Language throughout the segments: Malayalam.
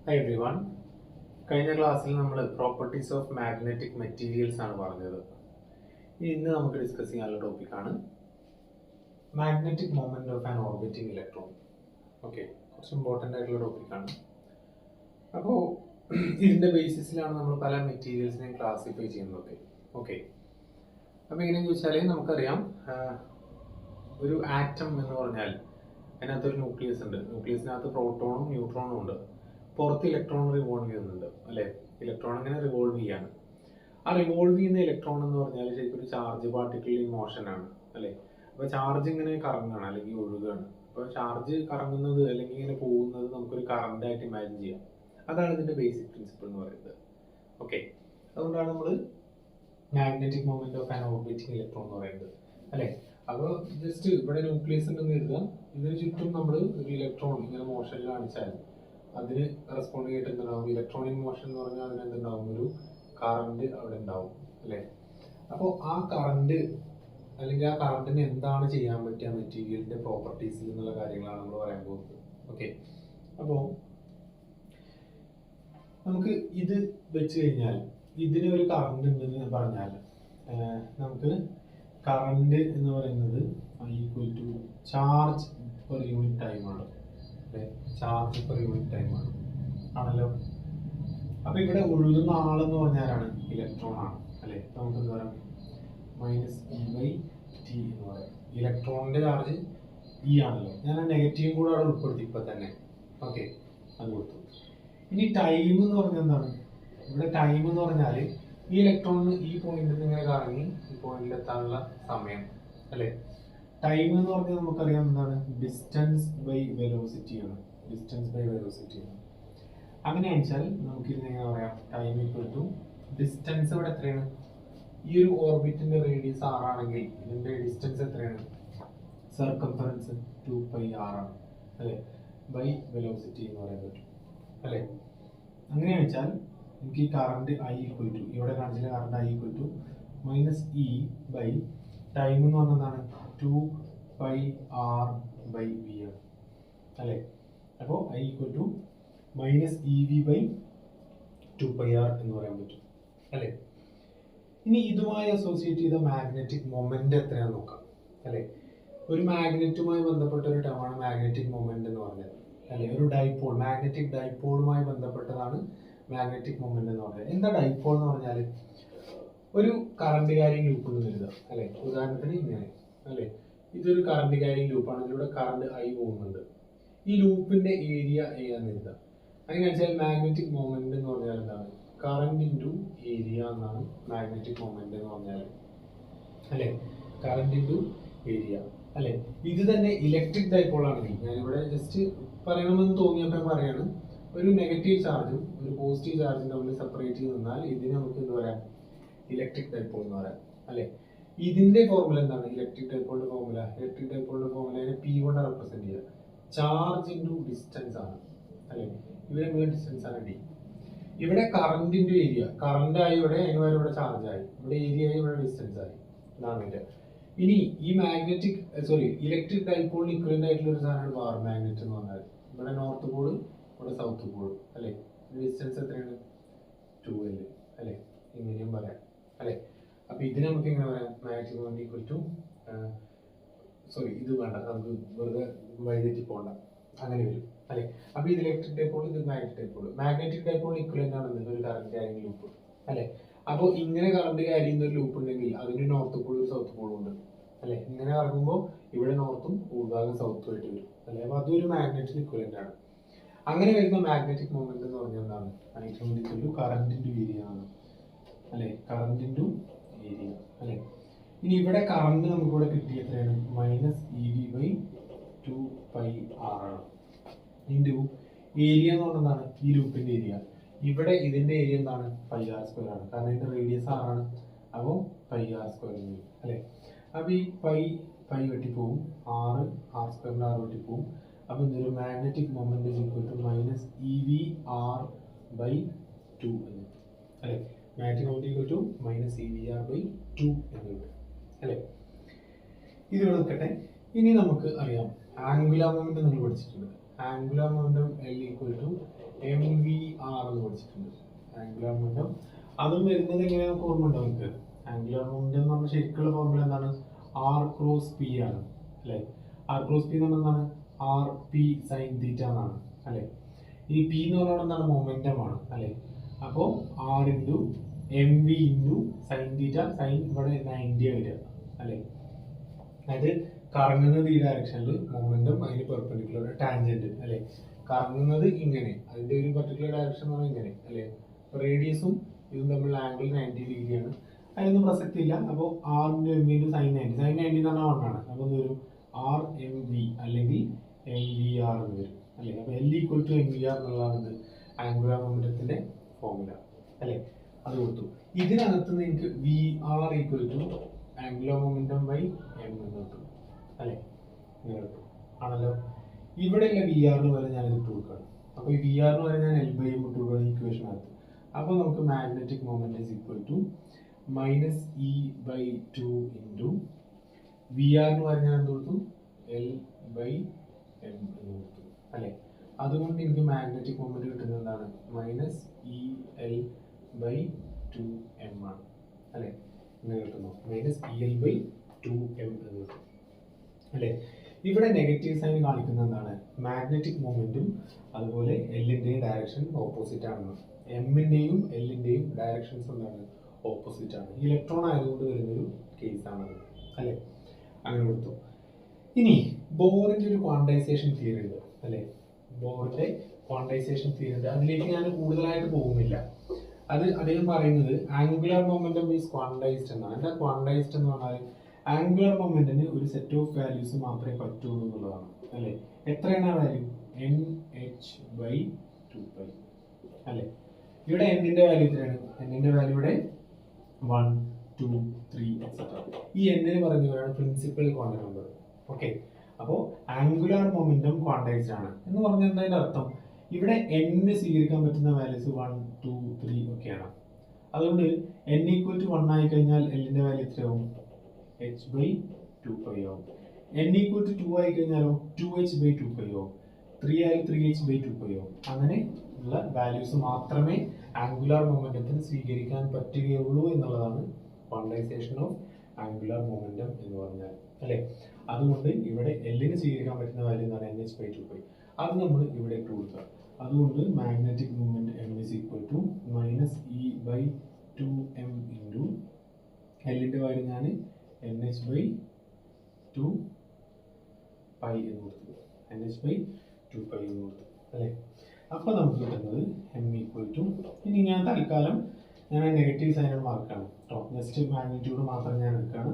Hi everyone. കഴിഞ്ഞ ക്ലാസ്സിൽ നമ്മൾ പ്രോപ്പർട്ടീസ് ഓഫ് മാഗ്നറ്റിക് മെറ്റീരിയൽസ് ആണ് പറഞ്ഞത്. ഇന്ന് നമുക്ക് ഡിസ്കസ് ചെയ്യാനുള്ള ടോപ്പിക്കാണ് magnetic moment of an orbiting electron. Okay, കുറച്ച് ഇമ്പോർട്ടൻ്റ് ആയിട്ടുള്ള ടോപ്പിക്കാണ്. അപ്പോൾ ഇതിൻ്റെ ബേസിസിലാണ് നമ്മൾ പല മെറ്റീരിയൽസിനെയും ക്ലാസിഫൈ ചെയ്യുന്നത്. ഓക്കെ, അപ്പോൾ എങ്ങനെയെന്ന് ചോദിച്ചാൽ നമുക്കറിയാം, ഒരു ആറ്റം എന്ന് പറഞ്ഞാൽ അതിനകത്തൊരു ന്യൂക്ലിയസ് ഉണ്ട്. ന്യൂക്ലിയസിനകത്ത് പ്രോട്ടോണും ന്യൂട്രോണും ഉണ്ട്. പുറത്ത് ഇലക്ട്രോൺ റിവോൾവ് ചെയ്യുന്നുണ്ട് അല്ലേ. ഇലക്ട്രോൺ ഇങ്ങനെ റിവോൾവ് ചെയ്യാണ്. ആ റിവോൾവ് ചെയ്യുന്ന ഇലക്ട്രോൺ എന്ന് പറഞ്ഞാൽ ശരിക്കും ഒരു ചാർജ് പാർട്ടിക്കിൾ ഇൻ മോഷൻ ആണ് അല്ലേ. അപ്പോൾ ചാർജ് ഇങ്ങനെ കറങ്ങുകയാണ് അല്ലെങ്കിൽ ഒഴുകുകയാണ്. അപ്പോൾ ചാർജ് കറങ്ങുന്നത് അല്ലെങ്കിൽ ഇങ്ങനെ പോകുന്നത് നമുക്കൊരു കറണ്ട് ആയിട്ട് ഇമാജിൻ ചെയ്യാം. അതാണ് ഇതിന്റെ ബേസിക് പ്രിൻസിപ്പിൾ എന്ന് പറയുന്നത്. ഓക്കെ, അതുകൊണ്ടാണ് നമ്മൾ magnetic moment of an orbiting electron എന്ന് പറയുന്നത് അല്ലേ. അപ്പോൾ ജസ്റ്റ് ഇവിടെ ന്യൂക്ലിയസ് ഉണ്ടെന്ന് കരുതുക. ഇതിന് ചുറ്റും നമ്മൾ ഒരു ഇലക്ട്രോൺ ഇങ്ങനെ മോഷനിൽ കാണിച്ചാൽ അതിന് കറസ്പോണ്ട് ചെയ്തിട്ട് എന്തുണ്ടാവും? ഇലക്ട്രോണിക് മോഷൻ എന്ന് പറഞ്ഞാൽ അതിന് എന്തുണ്ടാവും? ഒരു കറണ്ട് അവിടെ ഉണ്ടാവും അല്ലേ. അപ്പോൾ ആ കറണ്ട് അല്ലെങ്കിൽ ആ കറണ്ടിന് എന്താണ് ചെയ്യാൻ പറ്റുക മെറ്റീരിയലിന്റെ പ്രോപ്പർട്ടീസിൽ എന്നുള്ള കാര്യങ്ങളാണ് നമ്മൾ പറയാൻ പോകുന്നത്. ഓക്കെ, അപ്പോൾ നമുക്ക് ഇത് വെച്ച് കഴിഞ്ഞാൽ ഇതിന് ഒരു കറണ്ട് ഉണ്ടെന്ന് പറഞ്ഞാൽ നമുക്ക് കറണ്ട് എന്ന് പറയുന്നത് equal to charge per unit ടൈമാണ്. ചാർജ് പെർ യൂണിറ്റ് ടൈമാണ് ആണല്ലോ. അപ്പൊ ഇവിടെ ഒഴുകുന്ന ആളെന്ന് പറഞ്ഞാലാണ് ഇലക്ട്രോൺ ആണ് അല്ലെ. നമുക്ക് എന്താ പറയാം? -E/T എന്ന് പറയാം. ഇലക്ട്രോണിന്റെ ചാർജ് ഇ ആണല്ലോ. ഞാൻ ആ നെഗറ്റീവും കൂടെ അവിടെ ഉൾപ്പെടുത്തി ഇപ്പൊ തന്നെ. ഓക്കെ, അത് കൊടുത്തു. ഇനി ടൈം എന്ന് പറഞ്ഞാൽ എന്താണ്? ഇവിടെ ടൈം എന്ന് പറഞ്ഞാൽ ഈ ഇലക്ട്രോണിന് ഈ പോയിന്റിൽ നിന്ന് ഇങ്ങനെ കറങ്ങി ഈ പോയിന്റിൽ എത്താനുള്ള സമയം അല്ലെ. ടൈം എന്ന് പറഞ്ഞാൽ നമുക്കറിയാം എന്താണ്? ഡിസ്റ്റൻസ് ബൈ വെലോസിറ്റി ആണ്. ഡിസ്റ്റൻസ് ബൈ വെലോസിറ്റി ആണ്. അങ്ങനെയാണെച്ചാൽ നമുക്ക് ഇതിനെ എങ്ങനെ പറയാം? Time equal to distance. ഇവിടെ എത്രയാണ്? ഈ ഒരു ഓർബിറ്റിന്റെ റേഡിയസ് r ആണെങ്കിൽ ഇതിന്റെ ഡിസ്റ്റൻസ് എത്രയാണ്? സർക്കംഫറൻസ് 2πr ആണ് അല്ലെ, ബൈ വെലോസിറ്റി എന്ന് പറയാൻ പറ്റും അല്ലെ. അങ്ങനെയാണെച്ചാൽ എനിക്ക് ഈ കറണ്ട് I ഈക്വൽ ടു ഇവിടെ കാണിച്ചില്ല current I equal to -E by time എന്ന് പറഞ്ഞതാണ് 2πr ബൈ v ആണ് അല്ലെ. അപ്പോൾ I equal to -EV by 2πr എന്ന് പറയാൻ പറ്റും അല്ലെ. ഇനി ഇതുമായി അസോസിയേറ്റ് ചെയ്ത മാഗ്നറ്റിക് മൊമെന്റ് എത്രയാണെന്ന് നോക്കാം അല്ലെ. ഒരു മാഗ്നറ്റുമായി ബന്ധപ്പെട്ട ഒരു ടേമാണ് മാഗ്നറ്റിക് മൊമെന്റ് എന്ന് പറഞ്ഞത് അല്ലെ. ഒരു ഡൈപോൾ, മാഗ്നറ്റിക് ഡൈപോളുമായി ബന്ധപ്പെട്ടതാണ് മാഗ്നറ്റിക് മൊമെന്റ് എന്ന് പറഞ്ഞത്. എന്താ ഡൈപോൾ എന്ന് പറഞ്ഞാൽ? ഒരു കറണ്ട് ക്യാരിങ് ലൂപ്പ് എന്ന് കരുതുക അല്ലെ. ഉദാഹരണത്തിന് ഇങ്ങനെ അല്ലെ, ഇതൊരു കറണ്ട് ക്യാരിങ് ലൂപ്പാണ്. ഇതിലൂടെ കറണ്ട് I പോകുന്നുണ്ട്. ഈ ലൂപ്പിന്റെ ഏരിയ A എന്ന് എഴുതാം. അങ്ങനെ വെച്ചാൽ മാഗ്നറ്റിക് മൊമെന്റ് എന്ന് പറഞ്ഞാൽ എന്താണ്? കറന്റ് ഇൻറ്റു ഏരിയ എന്നാണ് മാഗ്നറ്റിക് മൊമെന്റ് എന്ന് പറഞ്ഞാൽ അല്ലെ. കറന്റ് ഇൻറ്റു ഏരിയ അല്ലെ. ഇത് തന്നെ ഇലക്ട്രിക് ഡൈപോൾ ആണെങ്കിൽ, ഞാനിവിടെ ജസ്റ്റ് പറയണമെന്ന് തോന്നിയപ്പോൾ പറയാണ്, ഒരു നെഗറ്റീവ് ചാർജും ഒരു പോസിറ്റീവ് ചാർജും തമ്മിൽ സെപ്പറേറ്റ് ചെയ്ത് നിന്നാൽ ഇതിനെ നമുക്ക് എന്ത് പറയാം? ഇലക്ട്രിക് ഡൈപോൾ എന്ന് പറയാം അല്ലെ. ഇതിന്റെ ഫോർമുല എന്താണ്? ഇലക്ട്രിക് ഡൈപോളിന്റെ ഫോർമുല അതിനെ P കൊണ്ട് റെപ്രസെന്റ് ചെയ്യുക. ചാർജ് ഇൻറ്റു ഡിസ്റ്റൻസ് ആണ് അല്ലെ. ഇവിടെ ഡിസ്റ്റൻസ് ആണ് D. ഇവിടെ കറന്റ് ഇൻറ്റു ഏരിയ. കറന്റ് ആയി ഇവിടെ, അതിന് ഇവിടെ ചാർജ് ആയി, ഇവിടെ ഏരിയ ആയി, ഇവിടെ ഡിസ്റ്റൻസ് ആയി. ഇതാണ് ഇതിന്റെ. ഇനി ഈ ഇലക്ട്രിക് ഡൈപോളിന് ഇക്വലന്റ് ആയിട്ടുള്ള ഒരു സാധനമാണ് ബാർ മാഗ്നറ്റ് എന്ന് പറഞ്ഞാൽ. ഇവിടെ നോർത്ത് പോൾ, ഇവിടെ സൗത്ത് പോൾ അല്ലെ. ഡിസ്റ്റൻസ് എത്രയാണ്? 2L അല്ലെ. ഇങ്ങനെയും പറയാം അല്ലെ. അപ്പൊ ഇതിന് നമുക്ക് എങ്ങനെ പറയാം? മാഗ്നറ്റിക് മൊമെന്റ് ഈക്വൽ ടു ഇത് വേണ്ട, നമുക്ക് വെറുതെ വൈദ്യുതി പോകണ്ട, അങ്ങനെ വരും അല്ലെ. അപ്പൊ ഇത് ഇലക്ട്രിക് ഡൈപോൾ, ഇത് magnetic dipole. Magnetic dipole equivalent ആണ് ഒരു കറന്റ് ക്യാരിങ് ലൂപ്പ് അല്ലെ. അപ്പോൾ ഇങ്ങനെ കറണ്ട് ക്യാരി ചെയ്യുന്ന ഒരു ലൂപ്പ് ഉണ്ടെങ്കിൽ അതിന് നോർത്ത് പോൾ സൗത്ത് പോളും ഉണ്ട് അല്ലെ. ഇങ്ങനെ കറങ്ങുമ്പോൾ ഇവിടെ നോർത്തും ഉൾഭാഗം സൗത്തും ആയിട്ട് വരും അല്ലെ. അപ്പൊ അതൊരു മാഗ്നറ്റിന് ഇക്വലന്റ് ആണ്. അങ്ങനെ വരുന്ന മാഗ്നറ്റിക് മൊമെന്റ് എന്ന് പറഞ്ഞാൽ എന്താണ്? കറന്റ് ഇൻറ്റു ഏരിയ ആണ് അല്ലെ. കറന്റ് ഇൻറ്റു ഏരിയ അല്ലെ. ഇനി ഇവിടെ കറണ്ട് നമുക്ക് ഇവിടെ കിട്ടിയ എത്രയാണ്? -EV ബൈ 2πr ആണ്. ഇൻറ്റു ഏരിയ എന്ന് പറഞ്ഞതാണ് ഈ ലൂപ്പിന്റെ ഏരിയ. ഇവിടെ ഇതിന്റെ ഏരിയ എന്താണ്? πr² ആണ്. കാരണം ഇതിന്റെ റേഡിയസ് r ആണ്. അപ്പോൾ πr² അല്ലെ. അപ്പൊ ഈ പൈ വെട്ടിപ്പോവും, r² വെട്ടിപ്പോവും. അപ്പൊ ഇതൊരു magnetic moment equal to -EVr by 2 എന്ന് അല്ലെ. Magnetic moment equal to -EVr by 2 എന്ന് അല്ലെ. ഇത് എടുക്കട്ടെ. ഇനി നമുക്ക് അറിയാം ആംഗുലാർ മൊമെന്റ് നിങ്ങൾ പഠിച്ചിട്ടുണ്ട്. Angular momentum L equal to MVR എന്ന് പഠിച്ചിട്ടുണ്ട്. ആംഗുലാർ മൊമെന്റം അതും വരുന്നത് എങ്ങനെ നമുക്ക് ഓർമ്മ ഉണ്ടോ? നമുക്ക് ആംഗുലാർ മൊമെന്റം എന്ന് പറഞ്ഞാൽ ശരിക്കുള്ള ഫോർമുല എന്താണ്? ആർ ക്രോസ് പി ആണ് അല്ലെ. ആർ ക്രോസ് പി എന്ന് പറഞ്ഞാൽ എന്താണ്? ആർ പി സൈൻ തീറ്റ എന്നാണ് അല്ലെ. ഈ പി എന്ന് പറഞ്ഞാൽ എന്താണ്? മൊമെന്റം ആണ് അല്ലെ. അപ്പോൾ R into M V into sine theta, sine ഇവിടെ 90 വരിക അല്ലെ. അതായത് കറങ്ങുന്നത് ഈ ഡയറക്ഷനിൽ, മൊമെന്റം അതിന് പെർപെൻഡിക്കുലർ ടാൻജന്റ് അല്ലെ. കറങ്ങുന്നത് ഇങ്ങനെ, അതിന്റെ ഒരു പർട്ടിക്കുലർ ഡയറക്ഷൻ എന്ന് പറഞ്ഞാൽ ഇങ്ങനെ അല്ലെ. റേഡിയസും ഇതും തമ്മിലുള്ള ആംഗിൾ 90 ഡിഗ്രിയാണ്. അതിനൊന്നും പ്രസക്തി ഇല്ല. അപ്പോൾ R into M into sine 90, sine 90 എന്ന് പറഞ്ഞാൽ 1 ആണ്. അപ്പോൾ എന്ത് വരും? ആർ എം വി അല്ലെങ്കിൽ എം വി ആർ എന്ന് വരും അല്ലെ. അപ്പോൾ L equal to M V R എന്നുള്ളതാണ് ആംഗുലാർ മൊമെന്റത്തിന്റെ ഫോർമുല അല്ലെ. അത് കൊടുത്തു. ഇതിനകത്ത് നിങ്ങൾക്ക് V R equal to angular momentum by M എന്ന് കിട്ടും അല്ലെ. ഇങ്ങനെ കിട്ടും ആണല്ലോ. ഇവിടെയുള്ള വി ആറിന് വരെ ഞാൻ ഇത് ഇട്ട് കൊടുക്കുകയാണ്. അപ്പോൾ ഈ വി ആറിന് വരെ ഞാൻ എൽ ബൈ എം ഇട്ട് കൊടുക്കുകയാണ് ഇക്വേഷനകത്ത്. അപ്പോൾ നമുക്ക് magnetic moment is equal to minus E by 2 into V ആറിന് വരെ ഞാൻ എന്ത് കൊടുത്തു? എൽ ബൈ എം എന്ന് കൊടുത്തു അല്ലെ. അതുകൊണ്ട് എനിക്ക് മാഗ്നറ്റിക് മൊമെന്റ് കിട്ടുന്നത് എന്താണ്? Minus E L by 2 M ആണ് അല്ലെ. ഇങ്ങനെ കിട്ടുന്നു. Minus E L by 2 M എന്ന് കിട്ടും അല്ലെ. ഇവിടെ നെഗറ്റീവ് സൈൻ കാണിക്കുന്നത് എന്താണ്? മാഗ്നറ്റിക് മൊമെന്റും അതുപോലെ എല്ലിന്റെയും ഡയറക്ഷൻ ഓപ്പോസിറ്റ് ആണ്. എമ്മിന്റെയും എല്ലിന്റെയും ഡയറക്ഷൻസ് എന്താണ്? ഓപ്പോസിറ്റ് ആണ്. ഇലക്ട്രോൺ ആയതുകൊണ്ട് വരുന്നൊരു കേസാണത് അല്ലെ. അങ്ങനെ കൊടുത്തു. ഇനി ബോറിന്റെ ഒരു ക്വാണ്ടൈസേഷൻ തിയറി ഉണ്ട് അല്ലെ. ബോറിന്റെ ക്വാണ്ടൈസേഷൻ തിയറി ഉണ്ട്. അതിലേക്ക് ഞാൻ കൂടുതലായിട്ട് പോകുന്നില്ല. അത് അദ്ദേഹം പറയുന്നത് ആംഗുലാർ മൊമെന്റം ഈസ് ക്വാണ്ടൈസ്ഡ് എന്നാണ്. എന്താ ക്വാണ്ടൈസ്ഡ് എന്ന് പറഞ്ഞാൽ ആംഗുലാർ മൊമെന്റിന് ഒരു സെറ്റ് ഓഫ് വാല്യൂസ് മാത്രമേ പറ്റുള്ളൂ എന്നുള്ളതാണ് അല്ലെ. എത്രയാണ് ആ വാല്യൂ? എൻ എച്ച് ബൈ 2π അല്ലെ. ഇവിടെ എന്നിന്റെ വാല്യൂ എത്രയാണ്? എന്നിന്റെ വാല്യൂ ഇവിടെ 1, 2, 3 എക്സെട്ര. ഈ എന്നിന് പറയുന്നവരാണ് പ്രിൻസിപ്പൽ ക്വാണ്ടം നമ്പർ. ഓക്കെ. അപ്പോൾ ആംഗുലാർ മൊമെന്റം ക്വാണ്ടൈസ്ഡ് ആണ് എന്ന് പറഞ്ഞാൽ എന്താ അർത്ഥം? ഇവിടെ n സ്വീകരിക്കാൻ പറ്റുന്ന വാല്യൂസ് 1, 2, 3 ഒക്കെയാണ്. അതുകൊണ്ട് n ഈക്വൽ ടു 1 ആയി കഴിഞ്ഞാൽ എല്ലിന്റെ വാല്യൂ എത്രയാവും? h ബൈ 2π ആവും. n ഈക്വൽ ടു 2 ആയി കഴിഞ്ഞാലോ 2h ബൈ 2π ആവും. 3 ആയാലും 3h ബൈ 2π ആവും. അങ്ങനെ ഉള്ള വാല്യൂസ് മാത്രമേ ആംഗുലാർ മൊമെന്റത്തിന് സ്വീകരിക്കാൻ പറ്റുകയുള്ളൂ എന്നുള്ളതാണ് ക്വാണ്ടൈസേഷൻ ഓഫ് ആംഗുലാർ മൊമെന്റം എന്ന് പറഞ്ഞാൽ അല്ലെ. അതുകൊണ്ട് ഇവിടെ എല്ലിന് സ്വീകരിക്കാൻ പറ്റുന്ന വാല്യൂ എന്താണ്? nh by 2π. അത് നമ്മൾ ഇവിടെ ഇട്ട് കൊടുക്കുക. അതുകൊണ്ട് magnetic moment m is equal to minus E by 2m into എല്ലിന്റെ വാല്യൂ ഞാൻ nh ബൈ 2π എന്ന് കൊടുത്തു. nh ബൈ 2π എന്ന് കൊടുത്തു അല്ലെ. അപ്പോൾ നമുക്ക് കിട്ടുന്നത് m ഈക്വൽ ടു, ഇനി ഞാൻ തൽക്കാലം ഞാൻ നെഗറ്റീവ് സൈൻ മാർക്കാണ് കേട്ടോ. ജസ്റ്റ് മാഗ്നിറ്റ്യൂഡ് മാത്രം ഞാൻ എടുക്കുകയാണ്.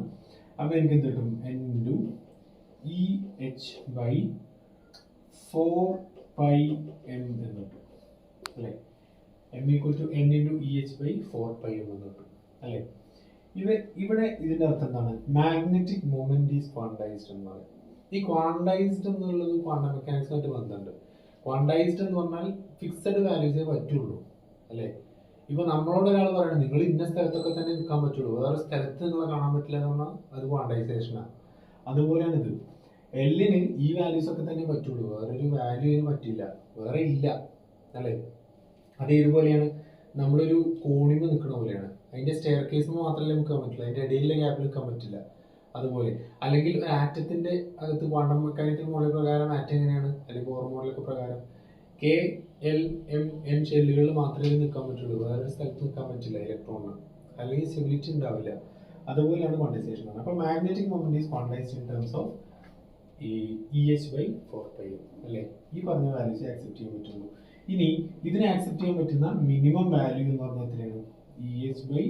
അപ്പോൾ എനിക്ക് എന്ത് കിട്ടും? n into E H by 4πm എന്ന് കിട്ടും അല്ലെ. m equal to n into E H by 4πm എന്ന് കിട്ടും അല്ലെ. ഇവിടെ ഇതിന്റെ അർത്ഥം എന്താണ്? മാഗ്നറ്റിക് മൊമെന്റ് ഈസ് ക്വാണ്ടൈസ്ഡ് എന്ന് പറയും. ഈ ക്വാണ്ടൈസ്ഡ് എന്നുള്ളത് ക്വാണ്ടം മെക്കാനിക്സുമായിട്ട് ബന്ധമുണ്ട്. ക്വാണ്ടൈസ്ഡ് എന്ന് പറഞ്ഞാൽ ഫിക്സഡ് വാല്യൂസേ പറ്റുള്ളൂ അല്ലേ. ഇപ്പൊ നമ്മളോട് ഒരാൾ പറയണം നിങ്ങൾ ഇന്ന സ്ഥലത്തൊക്കെ തന്നെ നിൽക്കാൻ പറ്റുള്ളൂ, വേറെ സ്ഥലത്ത് നിങ്ങളെ കാണാൻ പറ്റില്ല എന്ന് പറഞ്ഞാൽ അത് ക്വാണ്ടൈസേഷനാണ്. അതുപോലെയാണ് ഇത്. എല്ലിന് ഈ വാല്യൂസ് ഒക്കെ തന്നെ പറ്റുള്ളൂ, വേറൊരു വാല്യൂ ഇതിന് പറ്റില്ല, വേറെ ഇല്ല അല്ലേ. അത് ഇതുപോലെയാണ് നമ്മളൊരു കോണിമ നിൽക്കുന്ന പോലെയാണ്. അതിന്റെ സ്റ്റെയർ കേസ് മാത്രമല്ലേ നിൽക്കാൻ പറ്റില്ല, അതിന്റെ ഇടയിലെ ഗ്യാപ്പിൽ നിൽക്കാൻ പറ്റില്ല. അതുപോലെ അല്ലെങ്കിൽ ആറ്റത്തിന്റെ അകത്ത് ക്വാണ്ടം മെക്കാനിക്കൽ മോഡൽ പ്രകാരം ആറ്റം എങ്ങനെയാണ്, അല്ലെങ്കിൽ ബോർ മോഡലൊക്കെ പ്രകാരം കെ എൽ എം എൻ ഷെല്ലുകളിൽ മാത്രമേ നിൽക്കാൻ പറ്റുള്ളൂ, വേറൊരു സ്ഥലത്ത് നിൽക്കാൻ പറ്റില്ല ഇലക്ട്രോണിന്, അല്ലെങ്കിൽ സ്റ്റെബിലിറ്റി ഉണ്ടാവില്ല. അതുപോലെയാണ് ക്വാണ്ടൈസേഷൻ. അപ്പോൾ magnetic moment is quantized in terms of e H by 4π അല്ലേ. ഈ പറഞ്ഞ വാല്യൂസ് ആക്സെപ്റ്റ് ചെയ്യാൻ പറ്റുള്ളൂ. ഇനി ഇതിനെ ആക്സെപ്റ്റ് ചെയ്യാൻ പറ്റുന്ന മിനിമം വാല്യൂ എന്ന് പറഞ്ഞാൽ എത്രയാണ്? ഇ എച്ച് ബൈ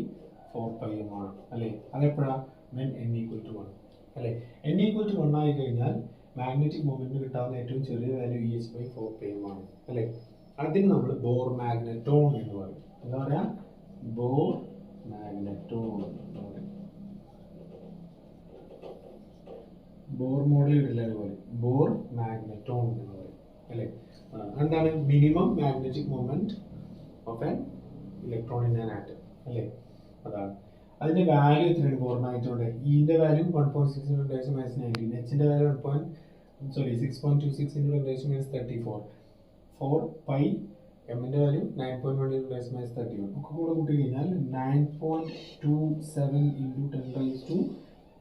4πm ആണ് അല്ലേ. അതെപ്പോഴാണ്? when n equal to 1 അല്ലേ. n equal to 1 ആയി കഴിഞ്ഞാൽ മാഗ്നറ്റിക് മൊമെന്റ് കിട്ടാവുന്ന ഏറ്റവും ചെറിയ value E H by 4πm ആണ് അല്ലേ. അതിന് നമ്മൾ ബോർ മാഗ്നറ്റോൺ എന്ന് പറയും. എന്താ പറയാ? ബോർ മാഗ്നറ്റോൺ എന്ന് പറയും. ബോർ മോഡൽ ഇടില്ല, അതുപോലെ ബോർ മാഗ്നറ്റോൺ എന്ന് പറയും അല്ലേ. എന്താണ്? Minimum magnetic moment of an electron in an atom അല്ലേ. അതാണ് അതിന്റെ വാല്യൂ എത്രയാണ്? ബോർ മാഗ്നറ്റോണിന്റെ ഇന്റെ വാല്യൂ 1.6 × 10⁻⁹, എച്ചിന്റെ വാല്യൂ 6.26 × 10⁻34 4π എമ്മിൻ്റെ വാല്യൂ 9.1 × 10⁻31 ഒക്കെ കൂടെ കൂട്ടി കഴിഞ്ഞാൽ 9.27 ×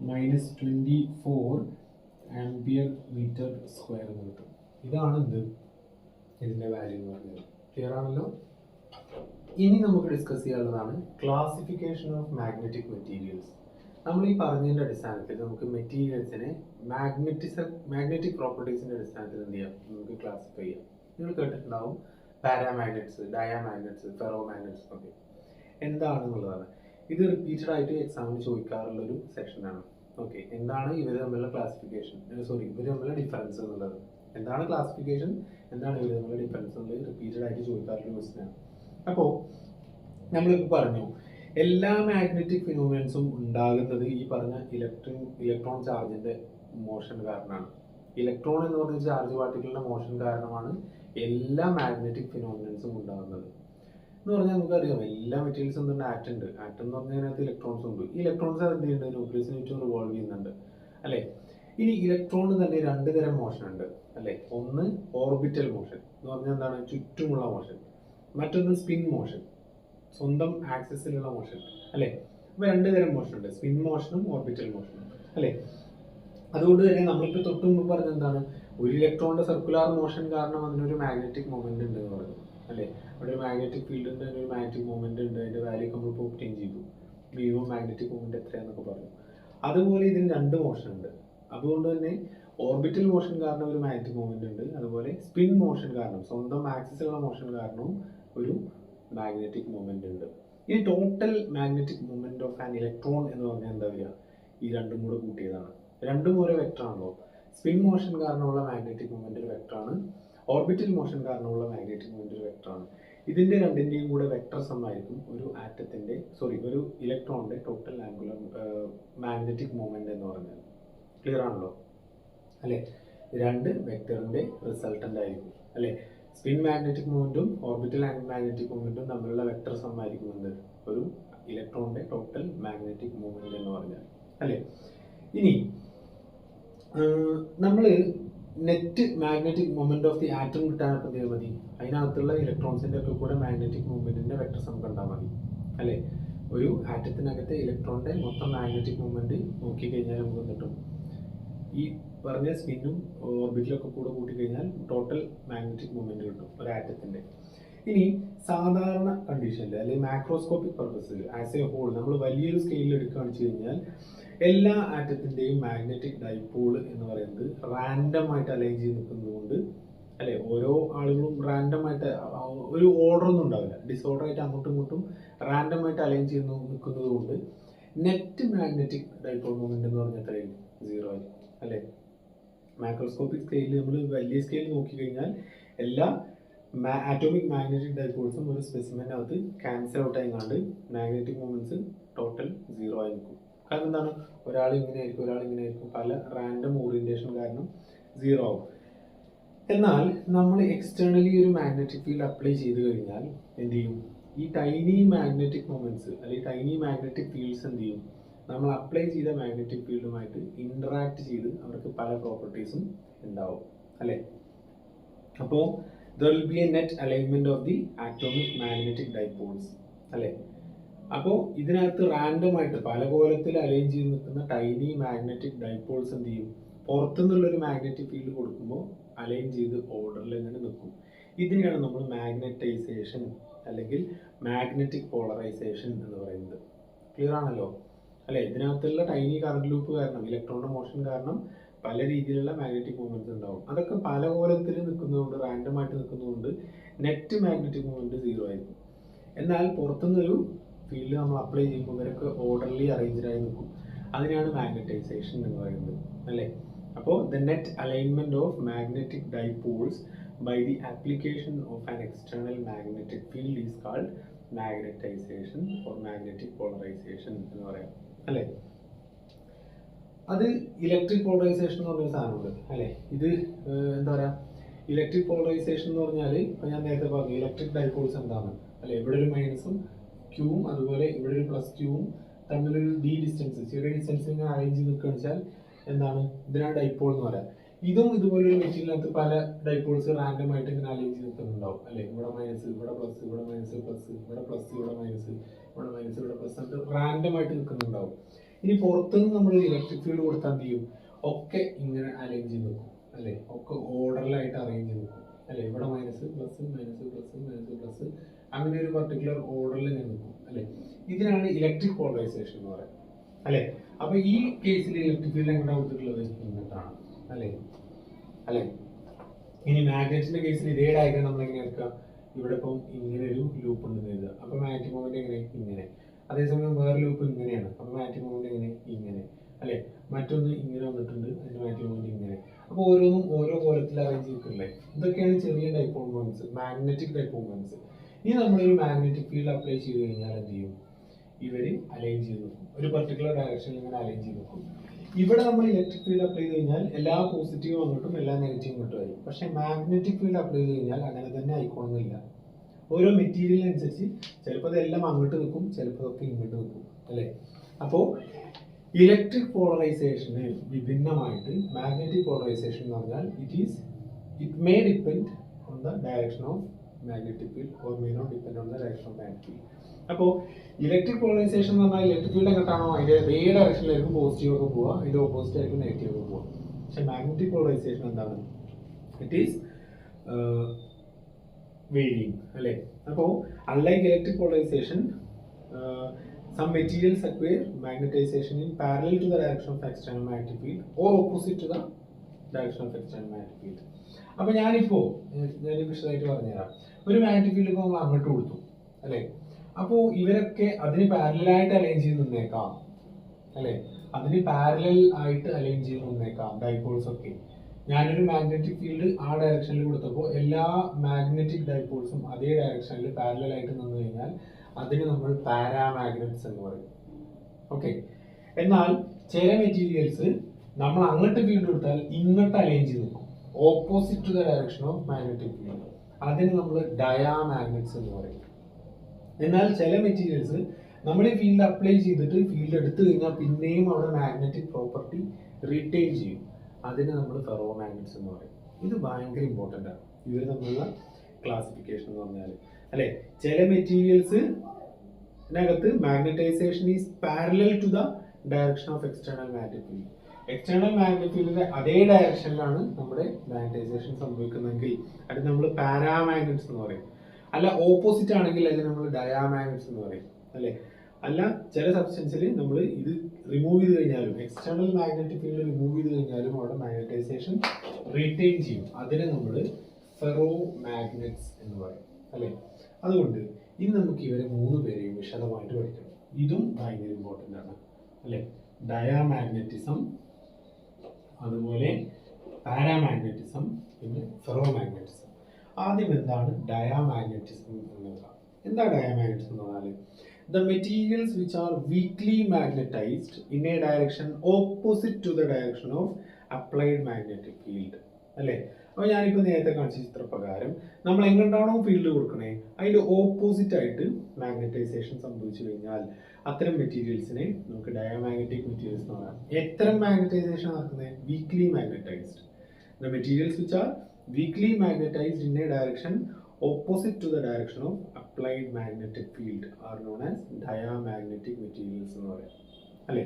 10⁻24 ആംപിയർ മീറ്റർ സ്ക്വയർ എന്ന് കിട്ടും. ഇതാണ് എന്ത് ഇതിൻ്റെ വാല്യൂ എന്ന് പറഞ്ഞത്. ക്ലിയർ ആണല്ലോ. ഇനി നമുക്ക് ഡിസ്കസ് ചെയ്യാനുള്ളതാണ് ക്ലാസിഫിക്കേഷൻ ഓഫ് മാഗ്നറ്റിക് മെറ്റീരിയൽസ്. നമ്മൾ ഈ പറഞ്ഞതിൻ്റെ അടിസ്ഥാനത്തിൽ നമുക്ക് മെറ്റീരിയൽസിനെ മാഗ്നറ്റിക് പ്രോപ്പർട്ടീസിൻ്റെ അടിസ്ഥാനത്തിൽ എന്ത് ചെയ്യാം, നമുക്ക് ക്ലാസിഫൈ ചെയ്യാം. നിങ്ങൾ കേട്ടിട്ടുണ്ടാവും പാരാമാഗ്നറ്റ്സ്, ഡയാമാഗ്നറ്റ്സ്, ഫെറോമാഗ്നറ്റ്സ് ഒക്കെ എന്താണെന്നുള്ളതാണ്. ഇത് റിപ്പീറ്റഡ് ആയിട്ട് എക്സാമിന് ചോദിക്കാറുള്ളൊരു സെക്ഷനാണ്. ഓക്കെ, എന്താണ് ഇവർ തമ്മിലുള്ള ക്ലാസിഫിക്കേഷൻ, ഇവർ തമ്മിലുള്ള ഡിഫറൻസ് എന്നുള്ളത്, എന്താണ് ക്ലാസിഫിക്കേഷൻ, എന്താണ് ഇവർ തമ്മിലുള്ള ഡിഫറൻസ് എന്നുള്ളത് റിപ്പീറ്റഡ് ആയിട്ട് ചോദിക്കാറുള്ള ക്വസ്റ്റ്യനാണ്. അപ്പോൾ നമ്മളിപ്പോൾ പറഞ്ഞു എല്ലാ മാഗ്നറ്റിക് ഫിനോമിനൻസും ഉണ്ടാകുന്നത് ഈ പറഞ്ഞ ഇലക്ട്രോൺ ചാർജിന്റെ മോഷൻ കാരണമാണ്. ഇലക്ട്രോൺ എന്ന് പറഞ്ഞ ചാർജ് പാർട്ടിക്കിളിന്റെ മോഷൻ കാരണമാണ് എല്ലാ മാഗ്നറ്റിക് ഫിനോമിനൻസും ഉണ്ടാകുന്നത് എന്ന് പറഞ്ഞാൽ നമുക്കറിയാം. എല്ലാ മെറ്റീരിയൽസും തന്നെ ആറ്റം ഉണ്ട്. ആറ്റം എന്ന് പറഞ്ഞതിനകത്ത് ഇലക്ട്രോൺസ് ഉണ്ട്. ഈ ഇലക്ട്രോൺസ് എന്ത് ചെയ്യുന്നുണ്ട്, ന്യൂക്ലിയസിന് ചുറ്റും റിവോൾവ് ചെയ്യുന്നുണ്ട് അല്ലേ. ഇനി ഇലക്ട്രോണിന് തന്നെ രണ്ട് തരം മോഷൻ ഉണ്ട് അല്ലേ. ഒന്ന് ഓർബിറ്റൽ മോഷൻ എന്ന് പറഞ്ഞാൽ എന്താണ്, ചുറ്റുമുള്ള മോഷൻ. മറ്റൊന്ന് സ്പിൻ മോഷൻ, സ്വന്തം ആക്സിസിലുള്ള മോഷൻ അല്ലേ. അപ്പോൾ രണ്ട് തരം മോഷൻ ഉണ്ട്, സ്പിൻ മോഷനും ഓർബിറ്റൽ മോഷനും അല്ലേ. അതുകൊണ്ട് തന്നെ നമ്മളിപ്പോൾ തൊട്ട് മുമ്പ് പറഞ്ഞ എന്താണ്, ഒരു ഇലക്ട്രോണിന്റെ സർക്കുലാർ മോഷൻ കാരണം അതിനൊരു മാഗ്നറ്റിക് മൊമെന്റ് ഉണ്ട് എന്ന് പറഞ്ഞു അല്ലേ. അവിടെ ഒരു മാഗ്നറ്റിക് ഫീൽഡ് ഉണ്ട്, അതിനൊരു മാഗ്നറ്റിക് മൊമെന്റ് ഉണ്ട്, അതിന്റെ വാല്യൂ നമ്മളിപ്പോൾ ഒബ്റ്റെയിൻ ചെയ്തു, മിനിമം മാഗ്നറ്റിക് മൊമെന്റ് എത്രയാന്നൊക്കെ പറഞ്ഞു. അതുപോലെ ഇതിന് രണ്ട് മോഷൻ ഉണ്ട്. അതുകൊണ്ട് തന്നെ ഓർബിറ്റൽ മോഷൻ കാരണം ഒരു മാഗ്നറ്റിക് മൊമെന്റ് ഉണ്ട്, അതുപോലെ സ്പിൻ മോഷൻ കാരണം സ്വന്തം ആക്സിസിലുള്ള മോഷൻ കാരണവും ഒരു മാഗ്നറ്റിക് മൊമെന്റ് ഉണ്ട്. ഈ total magnetic moment of an electron എന്ന് പറഞ്ഞാൽ എന്താ വരിക, ഈ രണ്ടും കൂടെ കൂട്ടിയതാണ്. രണ്ടും ഓരോ വെക്ടറാണല്ലോ. സ്പിൻ മോഷൻ കാരണമുള്ള മാഗ്നറ്റിക് മൊമെന്റ് ഒരു വെക്ടറാണ്, ഓർബിറ്റൽ മോഷൻ കാരണമുള്ള മാഗ്നറ്റിക് മൊമെന്റ് ഒരു വെക്ടറാണ്. ഇതിന്റെ രണ്ടിന്റെയും കൂടെ വെക്ടർ സം ആയിരിക്കും ഒരു ഒരു ഇലക്ട്രോണിന്റെ ടോട്ടൽ ആംഗുലർ മാഗ്നറ്റിക് മൊമെന്റ് എന്ന് പറഞ്ഞാൽ. ക്ലിയർ ആണല്ലോ അല്ലെ. രണ്ട് വെക്ടറിന്റെ റിസൾട്ടന്റ് ആയിരിക്കും അല്ലെ. Spin magnetic momentum orbital magnetic momentum തമ്മിലുള്ള വെക്ടർ സം ആയിരിക്കും എന്ത്, ഒരു ഇലക്ട്രോണിന്റെ ടോട്ടൽ മാഗ്നറ്റിക് മൊമെന്റ് എന്ന് പറഞ്ഞാൽ അല്ലെ. ഇനി നമ്മൾ net magnetic moment of the atom കിട്ടാനപ്പോൾ എന്ത് ചെയ്താൽ മതി, അതിനകത്തുള്ള ഇലക്ട്രോൺസിന്റെ ഒക്കെ കൂടെ മാഗ്നറ്റിക് മൊമെന്റിന്റെ വെക്ടർ സം കണ്ടാൽ മതി അല്ലെ. ഒരു ആറ്റത്തിനകത്തെ ഇലക്ട്രോണിന്റെ മൊത്തം മാഗ്നറ്റിക് മൊമെന്റ് നോക്കിക്കഴിഞ്ഞാൽ നമുക്ക് കിട്ടും, ഈ പറഞ്ഞ സ്പിന്നും ഓർബിറ്റിലൊക്കെ കൂടെ കൂട്ടിക്കഴിഞ്ഞാൽ ടോട്ടൽ മാഗ്നറ്റിക് മൊമെന്റ് കിട്ടും ഒരു ആറ്റത്തിന്റെ. ഇനി സാധാരണ കണ്ടീഷനിൽ അല്ലെങ്കിൽ macroscopic purpose as a whole നമ്മൾ വലിയൊരു സ്കെയിലിൽ എടുക്കുകയാണ് വെച്ച് കഴിഞ്ഞാൽ എല്ലാ ആറ്റത്തിന്റെയും മാഗ്നറ്റിക് ഡൈപോൾ എന്ന് പറയുന്നത് റാൻഡം ആയിട്ട് അലൈൻ ചെയ്ത് നിൽക്കുന്നതുകൊണ്ട് അല്ലെ. ഓരോ ആളുകളും റാൻഡം ആയിട്ട് ഒരു ഓർഡർ ഒന്നും ഉണ്ടാവില്ല, ഡിസോർഡർ ആയിട്ട് അങ്ങോട്ടും ഇങ്ങോട്ടും റാൻഡം ആയിട്ട് അലൈൻ ചെയ്ത് നിൽക്കുന്നത് കൊണ്ട് നെറ്റ് മാഗ്നറ്റിക് ഡൈപോൾ മൊമെന്റ് എന്ന് പറഞ്ഞാൽ എത്രയായിരിക്കും, 0 ആയിരിക്കും അല്ലെ. മാക്രോസ്കോപ്പിക് സ്കെയിലിൽ നമ്മൾ വലിയ സ്കെയിൽ നോക്കിക്കഴിഞ്ഞാൽ എല്ലാ ആറ്റോമിക് മാഗ്നറ്റിക് ഡൈപോൾസും ഒരു സ്പെസിമെന്റിനകത്ത് ക്യാൻസൽ ഔട്ട് ആയിക്കാണ്ട് മാഗ്നറ്റിക് മൊമെന്റ്സ് ടോട്ടൽ 0 ആയി നിൽക്കും. കാരണം എന്താണ്, ഒരാൾ ഇങ്ങനെ ആയിരിക്കും, ഒരാൾ ഇങ്ങനെ ആയിരിക്കും, പല റാൻഡം ഓറിയന്റേഷൻ കാരണം 0 ആവും. എന്നാൽ നമ്മൾ എക്സ്റ്റേണലി ഒരു മാഗ്നറ്റിക് ഫീൽഡ് അപ്ലൈ ചെയ്ത് കഴിഞ്ഞാൽ എന്ത് ചെയ്യും, ഈ ടൈനി മാഗ്നറ്റിക് മൊമെന്റ്സ് അല്ലെങ്കിൽ ടൈനി മാഗ്നറ്റിക് ഫീൽഡ്സ് എന്ത് ചെയ്യും, നമ്മൾ അപ്ലൈ ചെയ്ത മാഗ്നറ്റിക് ഫീൽഡുമായിട്ട് ഇന്ററാക്ട് ചെയ്ത് അവർക്ക് പല പ്രോപ്പർട്ടീസും ഉണ്ടാവും അല്ലേ. അപ്പോൾ there will be a net alignment of the atomic magnetic dipoles അല്ലേ. അപ്പോൾ ഇതിനകത്ത് റാൻഡം ആയിട്ട് പല കോലത്തിൽ അലൈൻ ചെയ്ത് നിൽക്കുന്ന ടൈനി മാഗ്നറ്റിക് ഡൈപോൾസ് എന്ത് ചെയ്യും, പുറത്തുനിന്നുള്ളൊരു മാഗ്നറ്റിക് ഫീൽഡ് കൊടുക്കുമ്പോൾ അലൈൻ ചെയ്ത് ഓർഡറിൽ ഇങ്ങനെ നിൽക്കും. ഇതിനെയാണ് നമ്മൾ മാഗ്നറ്റൈസേഷൻ അല്ലെങ്കിൽ മാഗ്നറ്റിക് പോളറൈസേഷൻ എന്ന് പറയുന്നത്. ക്ലിയർ ആണല്ലോ അല്ലെ. ഇതിനകത്തുള്ള ടൈനി കറന്റ് ലൂപ്പ് കാരണം ഇലക്ട്രോണിന്റെ മോഷൻ കാരണം പല രീതിയിലുള്ള മാഗ്നറ്റിക് മൂവ്മെന്റ്സ് ഉണ്ടാവും. അതൊക്കെ പല കോലത്തിൽ നിൽക്കുന്നതുകൊണ്ട് റാൻഡം ആയിട്ട് നിൽക്കുന്നതുകൊണ്ട് നെറ്റ് മാഗ്നറ്റിക് മൂവ്മെന്റ് 0 ആയിരിക്കും. എന്നാൽ പുറത്തുനിന്നൊരു ഫീൽഡ് നമ്മൾ അപ്ലൈ ചെയ്യുമ്പോൾ ഇവരൊക്കെ ഓർഡർലി അറേഞ്ച്ഡ് ആയി നിൽക്കും. അതിനാണ് മാഗ്നറ്റൈസേഷൻ എന്ന് പറയുന്നത് അല്ലേ. അപ്പോൾ the net alignment of magnetic dipoles by the application of an external magnetic field is called magnetisation or magnetic polarisation എന്ന് പറയാം അല്ലേ. അത് ഇലക്ട്രിക് പോളറൈസേഷൻ എന്ന് പറഞ്ഞ സാധനമുണ്ട് അല്ലേ. ഇത് എന്താ പറയുക, ഇലക്ട്രിക് പോളറൈസേഷൻ എന്ന് പറഞ്ഞാൽ ഇപ്പം ഞാൻ നേരത്തെ പറഞ്ഞു ഇലക്ട്രിക് ഡൈപോൾസ് എന്താണ് അല്ലെ. ഇവിടെ ഒരു മൈനസും ക്യൂവും അതുപോലെ ഇവിടെ ഒരു പ്ലസ് ക്യൂവും തമ്മിലൊരു ഡിസ്റ്റൻസ്, ചെറിയ ഡിസ്റ്റൻസ് ഇങ്ങനെ അറേഞ്ച് ചെയ്ത് നിൽക്കുകയെന്ന് വെച്ചാൽ എന്താണ്, ഇതിനാണ് ഡൈപോൾ എന്ന് പറയാം. ഇതും ഇതുപോലൊരു മെറ്റീരിയലിനകത്ത് പല ഡൈപോൾസ് റാൻഡം ആയിട്ട് ഇങ്ങനെ അലൈൻ ചെയ്ത് നിൽക്കുന്നുണ്ടാവും അല്ലെ. ഇവിടെ മൈനസ്, ഇവിടെ പ്ലസ്, ഇവിടെ മൈനസ് പ്ലസ്, ഇവിടെ പ്ലസ്, ഇവിടെ മൈനസ്, ഇവിടെ മൈനസ്, ഇവിടെ പ്ലസ് എന്നിട്ട് റാൻഡം ആയിട്ട് നിൽക്കുന്നുണ്ടാവും. ഇനി പുറത്തുനിന്ന് നമ്മൾ ഇലക്ട്രിക് ഫീൽഡ് കൊടുത്താൽ എന്ത് ചെയ്യും? ഒക്കെ ഇങ്ങനെ അലൈൻ ചെയ്ത് നിൽക്കും അല്ലെ, ഒക്കെ ഓർഡറിലായിട്ട് അറേഞ്ച് ചെയ്ത് നിൽക്കും അല്ലെ. ഇവിടെ minus plus, minus plus, minus plus, അങ്ങനെ ഒരു പർട്ടിക്കുലർ ഓർഡറിൽ നിൽക്കും അല്ലെ. ഇതിനാണ് ഇലക്ട്രിക് പോളറൈസേഷൻ എന്ന് പറയുന്നത് അല്ലെ. അപ്പൊ ഈ കേസിൽ ഇലക്ട്രിക് ഫീൽഡ് എങ്ങോട്ടാണ് കൊടുത്തിട്ടുള്ളത്? ഇങ്ങോട്ടാണ് അല്ലെ അല്ലെ. ഇനി മാഗ്നറ്റിന്റെ കേസിൽ ഇതേ ഡയഗ്രം നമ്മൾ എങ്ങനെ എടുക്കുക? ഇവിടെ ഇപ്പം ഇങ്ങനെ ഒരു ലൂപ്പ് ഉണ്ടെന്ന് എഴുതുക. അപ്പൊ മാഗ്നറ്റിക് മൊമെന്റ് എങ്ങനെ? ഇങ്ങനെ. അതേസമയം വേറെ ലൂപ്പ് ഇങ്ങനെയാണ്. അപ്പൊ മാഗ്നറ്റിക് മൊമെന്റ് എങ്ങനെ? ഇങ്ങനെ അല്ലെ. മറ്റൊന്ന് ഇങ്ങനെ വന്നിട്ടുണ്ട്, അതിന്റെ മാഗ്നറ്റിക് മൊമെന്റ് ഇങ്ങനെ. അപ്പൊ ഓരോന്നും ഓരോ കോലത്തിൽ അറേഞ്ച് ചെയ്തിട്ടില്ലേ. ഇതൊക്കെയാണ് ചെറിയ dipole moments, magnetic dipole moments. ഇനി നമ്മളൊരു മാഗ്നറ്റിക് ഫീൽഡ് അപ്ലൈ ചെയ്ത് കഴിഞ്ഞാൽ എന്ത് ചെയ്യും? ഇവര് അലൈൻ ചെയ്ത് നിൽക്കും, ഒരു പർട്ടിക്കുലർ ഡയറക്ഷനിൽ ഇങ്ങനെ അലൈൻ ചെയ്ത് നിൽക്കും. ഇവിടെ നമ്മൾ ഇലക്ട്രിക് ഫീൽഡ് അപ്ലൈ ചെയ്ത് കഴിഞ്ഞാൽ എല്ലാ പോസിറ്റീവും അങ്ങോട്ടും എല്ലാ നെഗറ്റീവും ഇങ്ങോട്ടും ആയി. പക്ഷെ മാഗ്നറ്റിക് ഫീൽഡ് അപ്ലൈ ചെയ്ത് കഴിഞ്ഞാൽ അങ്ങനെ തന്നെ ആയിക്കോണമെന്നില്ല. ഓരോ മെറ്റീരിയലിനനുസരിച്ച് ചിലപ്പോൾ അതെല്ലാം അങ്ങോട്ട് നിൽക്കും, ചിലപ്പോൾ അതൊക്കെ ഇങ്ങോട്ട് നിൽക്കും അല്ലേ. അപ്പോൾ ഇലക്ട്രിക് പോളറൈസേഷന് വിഭിന്നമായിട്ട് മാഗ്നറ്റിക് പോളറൈസേഷൻ എന്ന് പറഞ്ഞാൽ it may depend on the direction of magnetic field or may not depend on the direction of magnetic field. അപ്പോൾ ഇലക്ട്രിക് പോളറൈസേഷൻ എന്ന് പറഞ്ഞാൽ ഇലക്ട്രിക് ഫീൽഡ് എങ്ങോട്ടാണോ അതിന്റെ അതേ ഡയറക്ഷനിലായിരിക്കും പോസിറ്റീവ് ഒക്കെ പോവുക, അതിന്റെ ഓപ്പോസിറ്റ് ആയിരിക്കും നെഗറ്റീവ് ഒക്കെ പോവുക. പക്ഷെ മാഗ്നറ്റിക് പോളറൈസേഷൻ എന്താണ്? ഇറ്റ് ഈസ് വേരിയിങ് അല്ലേ. അപ്പോൾ unlike electric polarisation, some materials acquire magnetization in parallel to the direction of external magnetic field or opposite to the direction of external magnetic field. അപ്പോൾ ഞാൻ വിശദമായിട്ട് പറഞ്ഞുതരാം. ഒരു മാഗ്നറ്റിക് ഫീൽഡ് ഇപ്പോൾ നമ്മൾ അങ്ങോട്ട് കൊടുത്തു അല്ലേ. അപ്പോൾ ഇവരൊക്കെ അതിന് പാരലൽ അലൈൻ ചെയ്ത് നിന്നേക്കാം അല്ലേ, അതിന് പാരലൽ ആയിട്ട് അലൈൻ ചെയ്ത് നിന്നേക്കാം ഡൈപോൾസ് ഒക്കെ. ഞാനൊരു മാഗ്നറ്റിക് ഫീൽഡ് ആ ഡയറക്ഷനിൽ കൊടുത്തപ്പോൾ എല്ലാ മാഗ്നറ്റിക് ഡൈപോൾസും അതേ ഡയറക്ഷനിൽ പാരലൽ ആയിട്ട് നിന്ന് കഴിഞ്ഞാൽ അതിന് നമ്മൾ പാരാമാഗ്നറ്റ്സ് എന്ന് പറയും. ഓക്കെ. എന്നാൽ ചില മെറ്റീരിയൽസ് നമ്മൾ അങ്ങോട്ട് ഫീൽഡ് കൊടുത്താൽ ഇങ്ങോട്ട് അലൈൻ ചെയ്ത് നിൽക്കും, opposite to the direction of magnetic field. അതിന് നമ്മൾ ഡയാമാഗ്നറ്റ്സ് എന്ന് പറയും. എന്നാൽ ചില മെറ്റീരിയൽസ് നമ്മൾ ഈ ഫീൽഡ് അപ്ലൈ ചെയ്തിട്ട് ഫീൽഡ് എടുത്തു കഴിഞ്ഞാൽ പിന്നെയും അവിടെ മാഗ്നറ്റിക് പ്രോപ്പർട്ടി റിട്ടൈൻ ചെയ്യും, അതിന് നമ്മൾ ഫെറോ മാഗ്നറ്റ്സ് എന്ന് പറയും. ഇത് ഭയങ്കര ഇമ്പോർട്ടൻ്റ് ആണ് ഇവർ തമ്മിലുള്ള ക്ലാസിഫിക്കേഷൻ എന്ന് പറഞ്ഞാൽ അല്ലെ. ചില മെറ്റീരിയൽസിനകത്ത് magnetization is parallel to the direction of external magnetic field. External magnetic ഫീൽഡിന്റെ അതേ ഡയറക്ഷനിലാണ് നമ്മുടെ മാഗ്നറ്റൈസേഷൻ സംഭവിക്കുന്നതെങ്കിൽ അത് നമ്മൾ പാരാമാഗ്നറ്റ്സ് എന്ന് പറയും. അല്ല ഓപ്പോസിറ്റ് ആണെങ്കിൽ അതിന് നമ്മൾ ഡയാമാഗ്നറ്റ്സ് എന്ന് പറയും അല്ലെ. അല്ല ചില സബ്സ്റ്റൻസിൽ നമ്മൾ ഇത് റിമൂവ് ചെയ്ത് കഴിഞ്ഞാലും, എക്സ്റ്റേണൽ മാഗ്നറ്റിക് ഫീൽഡ് റിമൂവ് ചെയ്ത് കഴിഞ്ഞാലും അവിടെ മാഗ്നറ്റൈസേഷൻ റീറ്റെയിൻ ചെയ്യും, അതിനെ നമ്മൾ ഫെറോ മാഗ്നറ്റ്സ് എന്ന് പറയും അല്ലെ. അതുകൊണ്ട് ഇനി നമുക്ക് ഇവരെ 3 പേരെയും വിശദമായിട്ട് പഠിക്കണം. ഇതും ഭയങ്കര ഇമ്പോർട്ടൻ്റ് ആണ് അല്ലെ. ഡയാമാഗ്നറ്റിസം, അതുപോലെ പാരാമാഗ്നറ്റിസം, പിന്നെ ഫെറോ മാഗ്നറ്റിസം. ആദ്യം എന്താണ് ഡയാമാഗ്നറ്റിസം എന്നുള്ളത്? എന്താ ഡയാമാഗ്നറ്റിസം എന്ന് പറഞ്ഞാൽ the materials which are weakly magnetized in a direction opposite to the direction of applied magnetic field അല്ലേ. അപ്പോൾ ഞാനിപ്പോൾ നേരത്തെ കാണിച്ച ചിത്രപ്രകാരം നമ്മൾ എങ്ങോട്ടാണോ ഫീൽഡ് കൊടുക്കണേ അതിൻ്റെ ഓപ്പോസിറ്റ് ആയിട്ട് മാഗ്നറ്റൈസേഷൻ സംഭവിച്ചു കഴിഞ്ഞാൽ അത്തരം മെറ്റീരിയൽസിനെ നമുക്ക് ഡയാമാഗ്നറ്റിക് മെറ്റീരിയൽസ് എന്ന് പറയാം. എത്തരം മാഗ്നറ്റൈസേഷൻ നടക്കുന്നത്? Weekly magnetised. The materials which are weekly magnetised in a direction opposite to the direction of applied magnetic field are known as diamagnetic materials എന്ന് പറയാം അല്ലേ.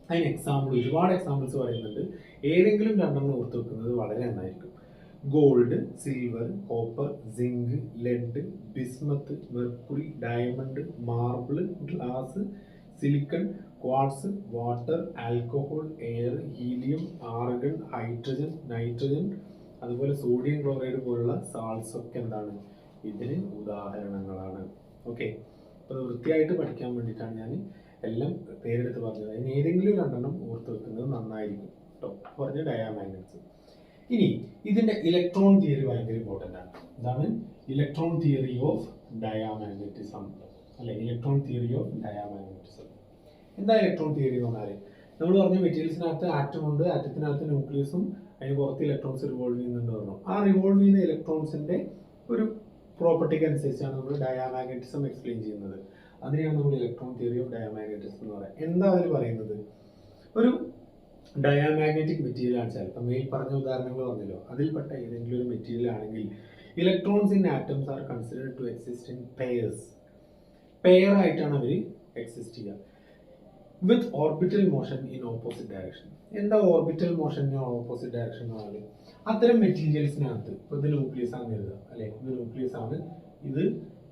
അതിന് എക്സാമ്പിൾ ഒരുപാട് എക്സാമ്പിൾസ് പറയുന്നുണ്ട്. ഏതെങ്കിലും 2 ഓർത്ത് വെക്കുന്നത് വളരെ നന്നായിരിക്കും. Gold, silver, copper, zinc, lead, bismuth, mercury, diamond, marble, glass, silicon, quartz, water, alcohol, air, helium, argon, hydrogen, nitrogen, അതുപോലെ സോഡിയം ക്ലോറൈഡ് പോലുള്ള സാൾട്സ് ഒക്കെ എന്താണ്? ഇതിന് ഉദാഹരണങ്ങളാണ്. ഓക്കെ. അപ്പോൾ വൃത്തിയായിട്ട് പഠിക്കാൻ വേണ്ടിയിട്ടാണ് ഞാൻ എല്ലാം പേരെടുത്ത് പറഞ്ഞത്. അതിന് ഏതെങ്കിലും 2 ഓർത്ത് വെക്കുന്നത് നന്നായിരിക്കും കേട്ടോ. പറഞ്ഞ ഡയാമാഗ്നറ്റ്സ്. ഇനി ഇതിന്റെ ഇലക്ട്രോൺ തിയറി ഭയങ്കര ഇമ്പോർട്ടൻ്റ് ആണ്. ഇതാണ് ഇലക്ട്രോൺ തിയറി ഓഫ് ഡയാമാഗ്നറ്റിസം അല്ലെ. Electron theory of diamagnetism. എന്താ ഇലക്ട്രോൺ തിയറി എന്ന് പറഞ്ഞാൽ നമ്മൾ പറഞ്ഞ മെറ്റീരിയൽസിനകത്ത് ആറ്റം ഉണ്ട്, ആറ്റത്തിനകത്ത് ന്യൂക്ലിയസും അതിന് പുറത്ത് ഇലക്ട്രോൺസ് റിവോൾവ് ചെയ്യുന്നുണ്ട് പറഞ്ഞു. ആ റിവോൾവ് ചെയ്യുന്ന ഇലക്ട്രോൺസിന്റെ ഒരു പ്രോപ്പർട്ടിക്ക് അനുസരിച്ചാണ് നമ്മൾ ഡയാമാഗ്നറ്റിസം എക്സ്പ്ലെയിൻ ചെയ്യുന്നത്. അതിനെയാണ് നമ്മൾ ഇലക്ട്രോൺ തിയറി ഓഫ് ഡയാമാഗ്നറ്റിസം എന്ന് പറയുന്നത്. എന്താ അതിൽ പറയുന്നത്? ഒരു ഡയാമാഗ്നറ്റിക് മെറ്റീരിയൽ ആണ് വെച്ചാൽ ഇപ്പം മേൽ പറഞ്ഞ ഉദാഹരണങ്ങൾ പറഞ്ഞല്ലോ, അതിൽപ്പെട്ട ഏതെങ്കിലും ഒരു മെറ്റീരിയൽ ആണെങ്കിൽ electrons in atoms are considered to exist in pairs. Pair ആയിട്ടാണ് അവർ എക്സിസ്റ്റ് ചെയ്യുക. With orbital motion in opposite direction. എന്താ orbital motion in opposite direction എന്ന് പറഞ്ഞാൽ അത്തരം മെറ്റീരിയൽസിനകത്ത് ഇപ്പോൾ ഇത് ന്യൂക്ലിയസ് ആണ് എഴുതുക അല്ലെ, ഇത് ന്യൂക്ലിയസ് ആണ്, ഇത്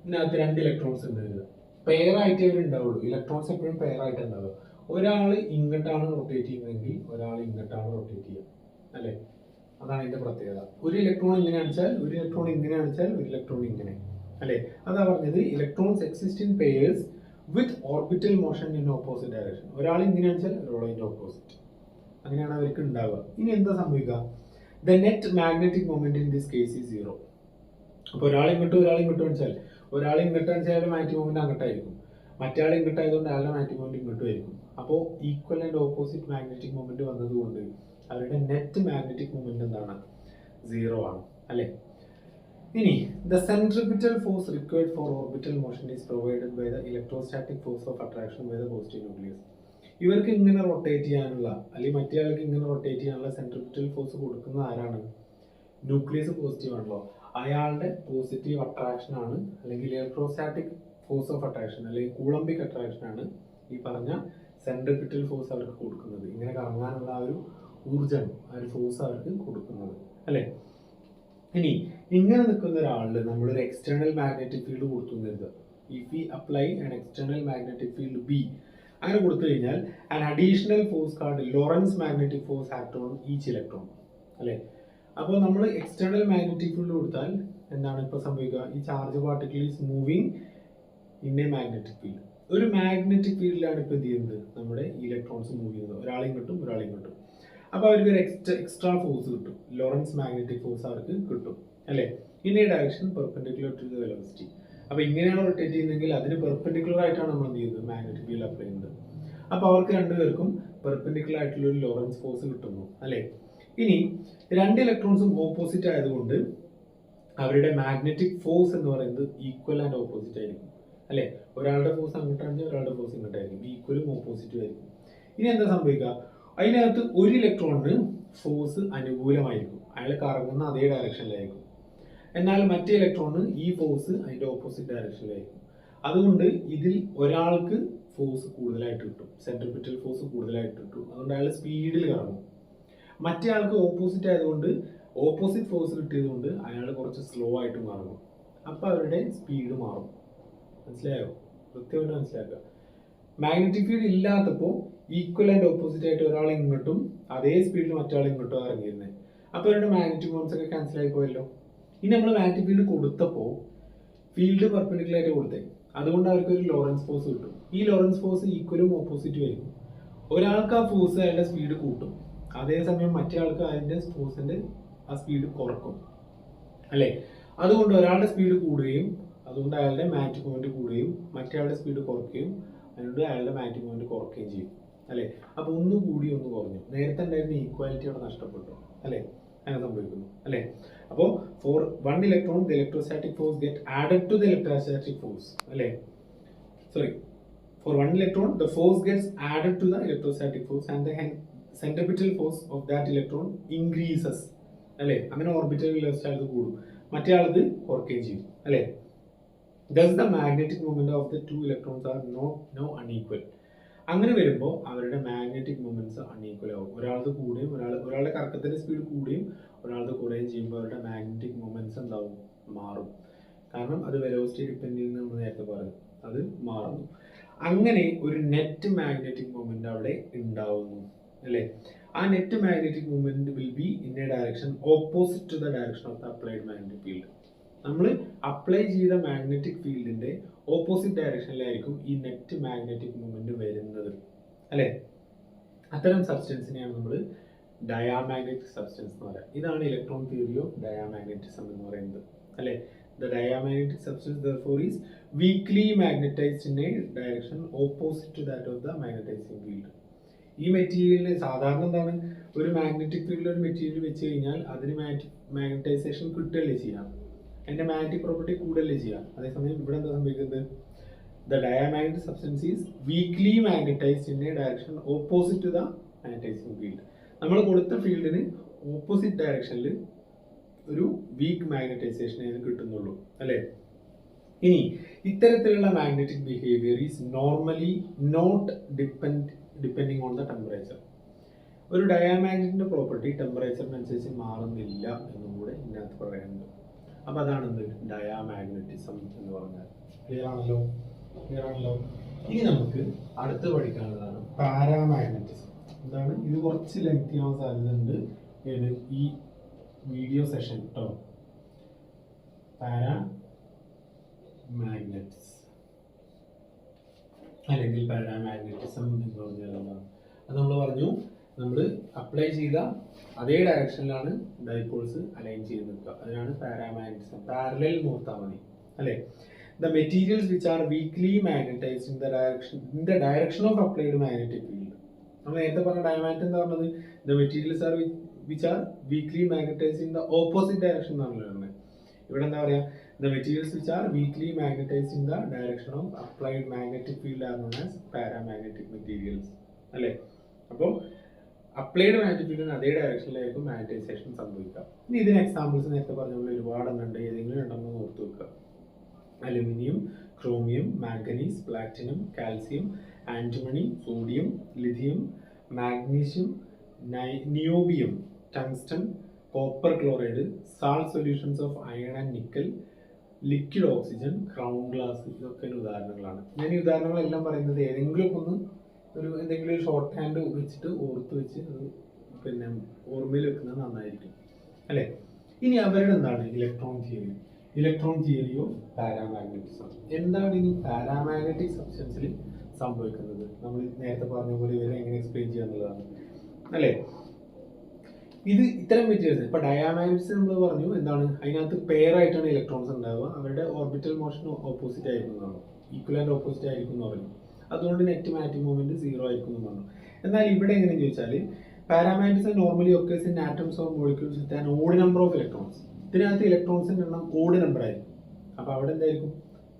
ഇതിനകത്ത് 2 ഇലക്ട്രോൺസ് ഉണ്ട് എഴുതുക. പെയർ ആയിട്ടേ അവർ ഉണ്ടാവുള്ളൂ. ഇലക്ട്രോൺസ് എപ്പോഴും പെയർ ആയിട്ട് ഉണ്ടാവുക. ഒരാൾ ഇങ്ങോട്ടാണ് റൊട്ടേറ്റ് ചെയ്യുന്നതെങ്കിൽ ഒരാൾ ഇങ്ങോട്ടാണ് റൊട്ടേറ്റ് ചെയ്യുക അല്ലെ, അതാണ് അതിന്റെ പ്രത്യേകത. ഒരു ഇലക്ട്രോൺ ഇങ്ങനെ അടിച്ചാൽ ഒരു ഇലക്ട്രോൺ ഇങ്ങനെ അടിച്ചാൽ ഒരു ഇലക്ട്രോൺ ഇങ്ങനെ അല്ലെ, അതാ പറഞ്ഞത് electrons exist in pairs with orbital motion in opposite direction. ഒരാൾ ഇങ്ങനെ അടിച്ചാൽ ഒരാൾ അതിന്റെ ഓപ്പോസിറ്റ്, അങ്ങനെയാണ് അവർക്ക് ഉണ്ടാവുക. ഇനി എന്താ സംഭവിക്കുക? The net magnetic moment in this case is 0. അപ്പോൾ ഒരാൾ ഇങ്ങോട്ടും അടിച്ചാൽ ഒരാൾ ഇങ്ങോട്ട് അടിച്ചാൽ അയാളുടെ മാഗ്നറ്റിക് മൊമെന്റ് അങ്ങോട്ടായിരിക്കും, മറ്റേ ആൾ ഇങ്ങോട്ടായതുകൊണ്ട് അയാളുടെ മാഗ്നറ്റിക് മൊമെന്റ് ഇങ്ങോട്ടും ആയിരിക്കും. അപ്പോൾ equal and opposite magnetic moment വന്നതുകൊണ്ട് അവരുടെ നെറ്റ് മാഗ്നറ്റിക് മൊമെന്റ് എന്താണ്? 0 ആണ് അല്ലെ. ഇനി the centripetal force required for orbital motion is provided by the electrostatic force of attraction by the positive nucleus. ഇവർക്ക് ഇങ്ങനെ റൊട്ടേറ്റ് ചെയ്യാനുള്ള അല്ലെങ്കിൽ മറ്റേ ആൾക്ക് ഇങ്ങനെ റൊട്ടേറ്റ് ചെയ്യാനുള്ള സെൻട്രിപിറ്റൽ ഫോഴ്സ് കൊടുക്കുന്നത് ആരാണ്? ന്യൂക്ലിയസ് പോസിറ്റീവ് ആണല്ലോ, അയാളുടെ പോസിറ്റീവ് അട്രാക്ഷൻ ആണ്, അല്ലെങ്കിൽ ഇലക്ട്രോസ്റ്റാറ്റിക് ഫോഴ്സ് ഓഫ് അട്രാക്ഷൻ അല്ലെങ്കിൽ കൂളംബിക് അട്രാക്ഷൻ ആണ് ഈ പറഞ്ഞ സെൻട്രിപിറ്റൽ ഫോഴ്സ് അവർക്ക് കൊടുക്കുന്നത്. ഇങ്ങനെ കറങ്ങാനുള്ള ആ ഒരു ഊർജ്ജം, ആ ഒരു ഫോഴ്സ് അവർക്ക് കൊടുക്കുന്നത് അല്ലെ. ഇനി ഇങ്ങനെ നിൽക്കുന്ന ഒരാളിൽ നമ്മളൊരു എക്സ്റ്റേണൽ മാഗ്നറ്റിക് ഫീൽഡ് കൊടുത്തു കരുതുക. If we apply an external magnetic field B, അങ്ങനെ കൊടുത്തു കഴിഞ്ഞാൽ an additional force card Lawrence magnetic force act on each electron അല്ലെ. അപ്പോൾ നമ്മൾ എക്സ്റ്റേണൽ മാഗ്നറ്റിക് ഫീൽഡ് കൊടുത്താൽ എന്താണ് ഇപ്പോൾ സംഭവിക്കുക? ഈ charge particle is moving in A magnetic field. ഒരു മാഗ്നറ്റിക് ഫീൽഡിലാണ് ഇപ്പോൾ എന്ത് ചെയ്യുന്നത്? നമ്മുടെ ഇലക്ട്രോൺസ് മൂവ് ചെയ്യുന്നത്, ഒരാളിങ്ങോട്ടും ഒരാളിങ്ങോട്ടും. അപ്പോൾ അവർക്ക് ഒരു എക്സ്ട്രാ ഫോഴ്സ് കിട്ടും, ലോറൻസ് മാഗ്നറ്റിക് ഫോഴ്സ് അവർക്ക് കിട്ടും അല്ലേ. In a direction perpendicular to the velocity. അപ്പോൾ ഇങ്ങനെയാണ് റൊട്ടേറ്റ് ചെയ്യുന്നതെങ്കിൽ അതിന് പെർപെൻഡിക്കുലർ ആയിട്ടാണ് നമ്മൾ എന്ത് ചെയ്യുന്നത്? മാഗ്നറ്റിക് ഫീൽഡ് അപ്ലൈ ചെയ്യുന്നത്. അപ്പോൾ അവർക്ക് രണ്ടുപേർക്കും പെർപെൻഡിക്കുലർ ആയിട്ടുള്ള ഒരു ലോറൻസ് ഫോഴ്സ് കിട്ടുന്നു അല്ലേ. ഇനി 2 ഇലക്ട്രോൺസും ഓപ്പോസിറ്റ് ആയതുകൊണ്ട് അവരുടെ മാഗ്നറ്റിക് ഫോഴ്സ് എന്ന് പറയുന്നത് ഈക്വൽ ആൻഡ് ഓപ്പോസിറ്റ് ആയിരിക്കും അല്ലെ. ഒരാളുടെ ഫോഴ്സ് അങ്ങോട്ടാണെങ്കിൽ ഒരാളുടെ ഫോഴ്സ് ഇങ്ങോട്ടായിരിക്കും, ഈക്വലും ഓപ്പോസിറ്റും ആയിരിക്കും. ഇനി എന്താ സംഭവിക്കുക? അതിനകത്ത് ഒരു ഇലക്ട്രോണിന് ഫോഴ്സ് അനുകൂലമായിരിക്കും, അയാൾ കറങ്ങുന്ന അതേ ഡയറക്ഷനിലായിരിക്കും. എന്നാൽ മറ്റേ ഇലക്ട്രോണിന് ഈ ഫോഴ്സ് അതിന്റെ ഓപ്പോസിറ്റ് ഡയറക്ഷനിലായിരിക്കും. അതുകൊണ്ട് ഇതിൽ ഒരാൾക്ക് ഫോഴ്സ് കൂടുതലായിട്ട് കിട്ടും, സെൻട്രിപിറ്റൽ ഫോഴ്സ് കൂടുതലായിട്ട് കിട്ടും. അതുകൊണ്ട് അയാൾ സ്പീഡിൽ കറങ്ങും. മറ്റേ ആൾക്ക് ഓപ്പോസിറ്റ് ആയതുകൊണ്ട് ഓപ്പോസിറ്റ് ഫോഴ്സ് കിട്ടിയതുകൊണ്ട് അയാൾ കുറച്ച് സ്ലോ ആയിട്ട് കറങ്ങും. അപ്പോൾ അവരുടെ സ്പീഡ് മാറും. മനസ്സിലായോ? കൃത്യമായിട്ട് മനസ്സിലാക്കുക. മാഗ്നറ്റിക് ഫീൽഡ് ഇല്ലാത്തപ്പോൾ ഈക്വൽ ആൻഡ് ഓപ്പോസിറ്റ് ആയിട്ട് ഒരാൾ ഇങ്ങോട്ടും അതേ സ്പീഡിൽ മറ്റൊരാൾ ഇങ്ങോട്ടും ഇറങ്ങിയിരുന്നത്. അപ്പോൾ അവരുടെ മാഗ്നറ്റിക് മൊമെന്റ്സ് ഒക്കെ ക്യാൻസൽ ആയി പോയല്ലോ. ഇനി നമ്മൾ മാഗ്നറ്റിക് ഫീൽഡ് കൊടുത്തപ്പോൾ ഫീൽഡ് പെർപെൻഡിക്കുലർ ആയിട്ട് കൊടുത്തേ, അതുകൊണ്ട് അവർക്ക് ഒരു ലോറൻസ് ഫോഴ്സ് കിട്ടും. ഈ ലോറൻസ് ഫോഴ്സ് ഈക്വലും ഓപ്പോസിറ്റും ആയിരിക്കും. ഒരാൾക്ക് ആ ഫോഴ്സ് അയാളുടെ സ്പീഡ് കൂട്ടും, അതേസമയം മറ്റേ ആൾക്ക് അതിന്റെ ഫോഴ്സിന്റെ ആ സ്പീഡ് കുറക്കും അല്ലേ. അതുകൊണ്ട് ഒരാളുടെ സ്പീഡ് കൂടുകയും അതുകൊണ്ട് അയാളുടെ മാഗ്നറ്റിക് മൊമെന്റ് കൂടുകയും മറ്റേ സ്പീഡ് കുറയ്ക്കുകയും അതുകൊണ്ട് അയാളുടെ മാഗ്നറ്റിക് മൊമെന്റ് കുറയ്ക്കുകയും ചെയ്യും അല്ലേ. അപ്പോൾ ഒന്ന് കൂടി ഒന്ന് കുറഞ്ഞു, നേരത്തെ ഉണ്ടായിരുന്ന ഈക്വാലിറ്റി അവിടെ നഷ്ടപ്പെട്ടു അല്ലേ. അങ്ങനെ സംഭവിക്കുന്നു അല്ലേ. അപ്പോൾ for 1 electron the electrostatic force get added to the electrostatic force അല്ലേ. Sorry, for 1 electron the force gets added to the electrostatic force and the centripetal force of that electron increases അല്ലേ. അങ്ങനെ ഓർബിറ്റൽ വെലോസിറ്റി കൂടും, മറ്റേ ആൾക്ക് കുറയ്ക്കുകയും ചെയ്യും അല്ലേ. Thus the magnetic moment of the 2 electrons are no unequal. അങ്ങനെ വരുമ്പോൾ അവരുടെ മാഗ്നറ്റിക് മൊമെന്റ്സ് അൺഈക്വൽ ആവും. ഒരാൾക്ക് കൂടുകയും ഒരാളുടെ കറക്കത്തിന്റെ സ്പീഡ് കൂടുകയും ഒരാൾക്ക് കുറയുകയും ചെയ്യുമ്പോൾ അവരുടെ മാഗ്നറ്റിക് മൊമെന്റ്സ് എന്താവും? മാറും. കാരണം അത് വെലോസിറ്റി ഡിപ്പെൻഡ് ചെയ്യുന്ന നമ്മൾ നേരത്തെ പറഞ്ഞു, അത് മാറുന്നു. അങ്ങനെ ഒരു നെറ്റ് മാഗ്നറ്റിക് മൊമെന്റ് അവിടെ ഉണ്ടാവുന്നു അല്ലേ. ആ net magnetic moment will be in a direction opposite to the direction of the applied magnetic field. നമ്മൾ അപ്ലൈ ചെയ്ത മാഗ്നറ്റിക് ഫീൽഡിന്റെ ഓപ്പോസിറ്റ് ഡയറക്ഷനിലായിരിക്കും ഈ നെറ്റ് മാഗ്നറ്റിക് മൊമെന്റ് വരുന്നത് അല്ലേ. അത്തരം സബ്സ്റ്റൻസിനെയാണ് നമ്മൾ ഡയാമാഗ്നറ്റിക് സബ്സ്റ്റൻസ് എന്ന് പറയുക. ഇതാണ് ഇലക്ട്രോൺ തിയറി ഓഫ് ഡയാമാഗ്നറ്റിസം എന്ന് പറയുന്നത് അല്ലേ. The diamagnetic substance therefore is weakly magnetized in a direction opposite to that of the magnetizing field. ഈ മെറ്റീരിയലിന് സാധാരണ എന്താണ്, ഒരു മാഗ്നറ്റിക് ഫീൽഡിൽ ഒരു മെറ്റീരിയൽ വെച്ച് കഴിഞ്ഞാൽ അതിന് മാഗ്നറ്റൈസേഷൻ കിട്ടുകയല്ലേ ചെയ്യാം, അതിന്റെ മാഗ്നറ്റിക് പ്രോപ്പർട്ടി കൂടുതലല്ലേ ചെയ്യാം. അതേസമയം ഇവിടെ എന്താ സംഭവിക്കുന്നത്? The diamagnetic substance is weakly magnetized in a direction opposite to the magnetizing field. നമ്മൾ കൊടുത്ത ഫീൽഡിന് ഓപ്പോസിറ്റ് ഡയറക്ഷനിൽ ഒരു വീക്ക് മാഗ്നറ്റൈസേഷൻ കിട്ടുന്നുള്ളൂ അല്ലേ. ഇനി ഇത്തരത്തിലുള്ള magnetic behaviour is normally not depending on the temperature. ഒരു ഡയാമാഗ്നറ്റിന്റെ പ്രോപ്പർട്ടി ടെമ്പറേച്ചറിനനുസരിച്ച് മാറുന്നില്ല എന്നും കൂടെ ഇതിനകത്ത് പറയുന്നുണ്ട്. അപ്പൊ അതാണ് എന്ത് ഡയാമാഗ്നറ്റിസം എന്ന് പറഞ്ഞാൽ. ക്ലിയർ ആണല്ലോ. ഇനി നമുക്ക് അടുത്ത് പഠിക്കാനുള്ളതാണ് പാരാമാഗ്നറ്റിസം. എന്താണ് ഇത്? കുറച്ച് ലെങ്തി ആവാൻ സാധ്യതയുണ്ട് ഈ വീഡിയോ സെഷൻ കേട്ടോ. പാരാമാഗ്നറ്റിസം അല്ലെങ്കിൽ പാരാമാഗ്നറ്റിസം എന്ന് പറഞ്ഞാൽ എന്താണ്? അത് നമ്മൾ പറഞ്ഞു, നമ്മൾ അപ്ലൈ ചെയ്ത അതേ ഡയറക്ഷനിലാണ് ഡൈപോൾസ് അലൈൻ ചെയ്ത് നിൽക്കുക. അതിനാണ് പാരാമാഗ്നറ്റിസം. പാരലൽ നോർത്താൽ മതി അല്ലേ. The materials which are weakly magnetized in the direction of applied magnetic field. നമ്മൾ നേരത്തെ പറഞ്ഞ ഡയമagnet എന്താ പറഞ്ഞത്? The materials are which are weakly magnetized in the opposite direction എന്നാണ് പറയുന്നത്. ഇവിടെ എന്താ പറയാ? The materials which are weakly magnetized in the direction of applied magnetic field are known as paramagnetic materials അല്ലേ. അപ്പോൾ അപ്ലൈഡ് മാഗ്നറ്റിക് ഫീൽഡിന് അതേ ഡയറക്ഷനിലായിരിക്കും മാഗ്നറ്റൈസേഷൻ സംഭവിക്കുക. ഇനി ഇതിന് എക്സാമ്പിൾസ് നേരത്തെ പറഞ്ഞ പോലെ ഒരുപാടെണ്ണം ഉണ്ട്. ഏതെങ്കിലും രണ്ടെണ്ണം ഓർത്ത് വെക്കുക. Aluminium, chromium, manganese, platinum, calcium, antimony, sodium, lithium, magnesium, niobium, tungsten, copper chloride, salt solutions of iron and nickel, liquid oxygen, crown glass, ഇതൊക്കെ ഉദാഹരണങ്ങളാണ്. ഞാൻ ഈ ഉദാഹരണങ്ങളെല്ലാം പറയുന്നത് എന്തെങ്കിലും ഒരു ഷോർട്ട് ഹാൻഡ് വെച്ചിട്ട് ഓർത്ത് വെച്ച് പിന്നെ ഓർമ്മയിൽ വെക്കുന്നത് നന്നായിരിക്കും അല്ലേ. ഇനി അവരുടെ എന്താണ് ഇലക്ട്രോൺ തിയറി ഓഫ് പാരാമാഗ്നറ്റിസം. എന്താണ് ഇനി പാരാമാഗ്നറ്റിക് സബ്സ്റ്റൻസിൽ സംഭവിക്കുന്നത്? നമ്മൾ നേരത്തെ പറഞ്ഞ പോലെ ഇവരെ എങ്ങനെ എക്സ്പ്ലെയിൻ ചെയ്യാന്നുള്ളതാണ് അല്ലേ. ഇത് ഇത്തരം മെറ്റീരിയൽസ് ഇപ്പൊ ഡയാമാഗ്നറ്റിക്സ് നമ്മൾ പറഞ്ഞു എന്താണ്, അതിനകത്ത് പെയർ ആയിട്ടാണ് ഇലക്ട്രോൺസ് ഉണ്ടാവുക. അവരുടെ ഓർബിറ്റൽ മോഷൻ ഓപ്പോസിറ്റ് ആയിരിക്കുന്നതാണ്, ഈക്വൽ ഓപ്പോസിറ്റ് ആയിരിക്കും എന്ന് പറഞ്ഞു. അതുകൊണ്ട് നെറ്റ് മാഗ്നറ്റിക് മൂവ്മെന്റ് 0 ആയിരിക്കും എന്ന് പറഞ്ഞു. എന്നാൽ ഇവിടെ എങ്ങനെയെന്ന് ചോദിച്ചാൽ paramagnetism normally occurs in atoms or molecules with an odd number of electrons. ഇതിനകത്ത് ഇലക്ട്രോൺസിന്റെ എണ്ണം ഓഡ് നമ്പർ ആയിരിക്കും. അപ്പൊ അവിടെ എന്തായിരിക്കും?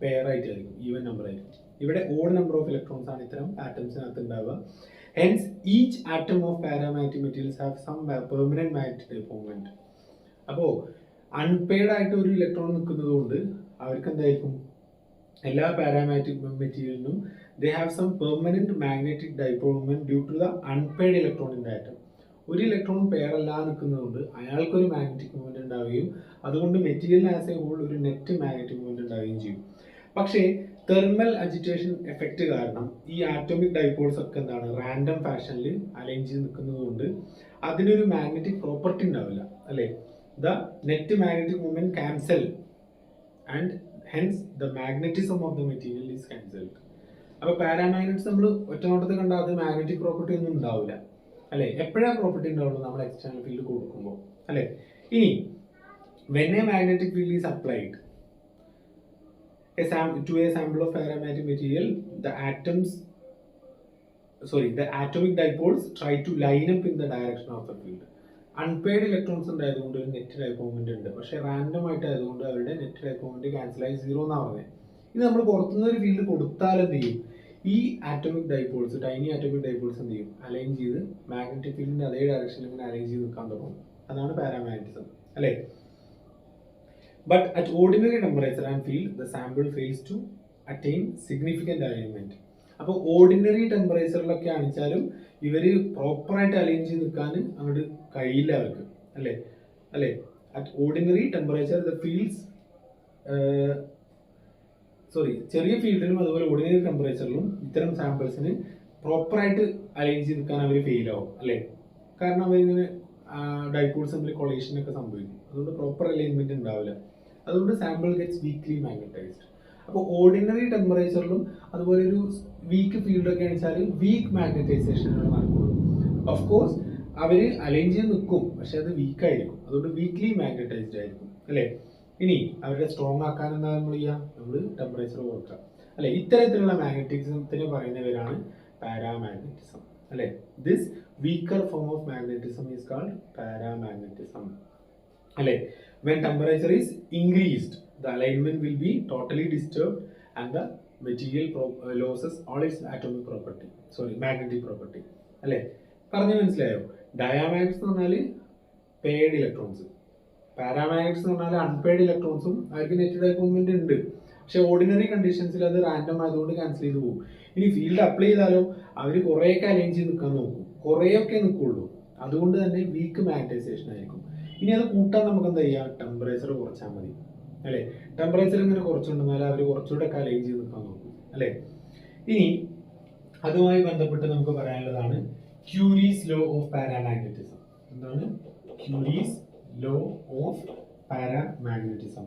പെയർ ആയിട്ടായിരിക്കും, ഈവൻ നമ്പർ ആയിരിക്കും. ഇവിടെ ഓഡ് നമ്പർ ഓഫ് ഇലക്ട്രോൺസ് ആണ് ഇത്തരം ആറ്റംസിനകത്ത് ഉണ്ടാവുക. Hence each atom of paramagnetic materials have some permanent magnetic movement. അപ്പോൾ അൺപെയർഡ് ആയിട്ട് ഒരു ഇലക്ട്രോൺ നിൽക്കുന്നത് കൊണ്ട് അവർക്ക് എന്തായിരിക്കും? എല്ലാ പാരാമാഗ്നറ്റിക് മെറ്റീരിയലിനും they have some permanent magnetic dipole moment due to the unpaired electron in the atom. ഒരു ഇലക്ട്രോൺ പെയർ അല്ലാതെ നിൽക്കുന്നതുകൊണ്ട് അയാൾക്കൊരു മാഗ്നറ്റിക് മൂവ്മെന്റ് ഉണ്ടാവുകയും അതുകൊണ്ട് മെറ്റീരിയൽ ആസ് എ ഹോൾ ഒരു നെറ്റ് മാഗ്നറ്റിക് മൂവ്മെന്റ് ഉണ്ടാവുകയും ചെയ്യും. പക്ഷേ തെർമൽ അജിറ്റേഷൻ എഫക്റ്റ് കാരണം ഈ ആറ്റോമിക് ഡൈപോൾസ് ഒക്കെ എന്താണ് റാൻഡം ഫാഷനിൽ അലൈൻ ചെയ്ത് നിൽക്കുന്നത് കൊണ്ട് അതിനൊരു മാഗ്നറ്റിക് പ്രോപ്പർട്ടി ഉണ്ടാവില്ല അല്ലേ. The net magnetic movement cancel and hence the magnetism of the material is cancelled. അപ്പോൾ പാരാമാഗ്നറ്റ്സ് നമ്മൾ ഒറ്റ നോട്ടത്തിൽ കണ്ടാൽ അത് മാഗ്നറ്റിക് പ്രോപ്പർട്ടി ഒന്നും ഉണ്ടാവില്ല അല്ലേ. എപ്പോഴാണ് പ്രോപ്പർട്ടി ഉണ്ടാവുള്ളൂ? നമ്മൾ എക്സ്റ്റേണൽ ഫീൽഡ് കൊടുക്കുമ്പോൾ അല്ലേ. ഇനി when a magnetic field is applied to a sample of paramagnetic material, the atomic dipoles try to line up in the direction of the field. Unpaired electrons ഉണ്ടായതുകൊണ്ട് ഒരു നെറ്റ് ഡൈപോൾ മൊമെന്റ് ഉണ്ട്. പക്ഷേ റാൻഡം ആയിട്ട് ആയതുകൊണ്ട് അവരുടെ നെറ്റ് ഡൈപോൾ മൊമെന്റ് ക്യാൻസൽ ആയി 0 എന്നാണ് പറഞ്ഞത്. ഇത് നമ്മൾ പുറത്തുനിന്ന് ഒരു ഫീൽഡ് കൊടുത്താൽ എന്ത് ചെയ്യും? ഈ atomic dipoles, tiny atomic dipoles എന്ത് ചെയ്യും? അലൈൻ ചെയ്ത് മാഗ്നറ്റിക് ഫീൽഡിന്റെ അതേ ഡയറക്ഷനിൽ ഇങ്ങനെ അലൈൻ ചെയ്ത് നിൽക്കാൻ തുടങ്ങും. അതാണ് പാരാമാഗ്നറ്റിസം അല്ലേ. But at ordinary temperature and field the sample fails to attain significant alignment. അപ്പോൾ ഓർഡിനറി ടെമ്പറേച്ചറിലൊക്കെ ആണെച്ചാലും ഇവർ പ്രോപ്പറായിട്ട് അലൈൻ ചെയ്ത് നിൽക്കാൻ അങ്ങോട്ട് കഴിയില്ല അവർക്ക് അല്ലേ. At ordinary temperature the fields ചെറിയ ഫീൽഡിലും അതുപോലെ ഓർഡിനറി ടെമ്പറേച്ചറിലും ഇത്തരം സാമ്പിൾസിന് പ്രോപ്പറായിട്ട് അലൈൻ ചെയ്ത് നിൽക്കാൻ അവർ ഫെയിൽ ആവും അല്ലേ. കാരണം അവരിങ്ങനെ ഡൈപോൾസ് തമ്മിൽ കൊളീഷൻ ഒക്കെ സംഭവിക്കും. അതുകൊണ്ട് പ്രോപ്പർ അലൈൻമെന്റ് ഉണ്ടാവില്ല. അതുകൊണ്ട് സാമ്പിൾ ഗെറ്റ്സ് വീക്ക്ലി മാഗ്നറ്റൈസ്ഡ്. അപ്പോൾ ഓർഡിനറി ടെമ്പറേച്ചറിലും അതുപോലെ ഒരു വീക്ക് ഫീൽഡൊക്കെ ആണെച്ചാൽ വീക്ക് മാഗ്നറ്റൈസേഷനാണ് നടക്കുള്ളൂ. ഓഫ് കോഴ്സ് അവർ അലൈൻ ചെയ്ത് നിൽക്കും, പക്ഷെ അത് വീക്കായിരിക്കും. അതുകൊണ്ട് വീക്ക്ലി മാഗ്നറ്റൈസ്ഡ് ആയിരിക്കും അല്ലേ. ഇനി അവരുടെ സ്ട്രോങ് ആക്കാൻ എന്താ നമ്മൾ ചെയ്യുക? നമ്മൾ ടെമ്പറേച്ചർ കൊടുക്കുക അല്ലെ. ഇത്തരത്തിലുള്ള മാഗ്നറ്റിസത്തിന് പറയുന്നവരാണ് പാരാമാഗ്നറ്റിസം അല്ലെ. This weaker form of magnetism is called paramagnetism അല്ലെ. When temperature is increased, the alignment will be totally disturbed and the material loses all its atomic property, magnetic property അല്ലെ. പറഞ്ഞു മനസ്സിലായോ? ഡയാമാഗ്നറ്റ്സ് എന്ന് പറഞ്ഞാൽ പെയ്ഡ് ഇലക്ട്രോൺസ്, പാരാമാഗ്നറ്റ്സ് എന്ന് പറഞ്ഞാൽ അൺപെയ്ഡ് ഇലക്ട്രോൺസും അവർക്ക് നെറ്റ് ഡൈപോൾ മൊമെന്റ് ഉണ്ട്. പക്ഷെ ഓർഡിനറി കണ്ടീഷൻസിൽ അത് റാൻഡം ആയതുകൊണ്ട് ക്യാൻസൽ ചെയ്ത് പോകും. ഇനി ഫീൽഡ് അപ്ലൈ ചെയ്താലോ അവർ കുറേയൊക്കെ അലൈൻ ചെയ്ത് നിൽക്കാൻ നോക്കും, കുറേയൊക്കെ നിൽക്കുള്ളൂ. അതുകൊണ്ട് തന്നെ വീക്ക് മാഗ്നറ്റൈസേഷൻ ആയിരിക്കും. ഇനി അത് കൂട്ടാൻ നമുക്ക് എന്താ ചെയ്യാം, ടെമ്പറേച്ചർ കുറച്ചാൽ മതി അല്ലേ. ടെമ്പറേച്ചർ ഇങ്ങനെ കുറച്ചുണ്ടെന്നാൽ അവർ കുറച്ചുകൂടെ ഒക്കെ അലൈൻ ചെയ്ത് നിൽക്കാൻ നോക്കും അല്ലേ. ഇനി അതുമായി ബന്ധപ്പെട്ട് നമുക്ക് പറയാനുള്ളതാണ് ക്യൂരീസ് ലോ ഓഫ് പാരാമാഗ്നറ്റിസം. എന്താണ് ക്യൂരീസ് ലോ ഓഫ് പാരാമാഗ്നറ്റിസം?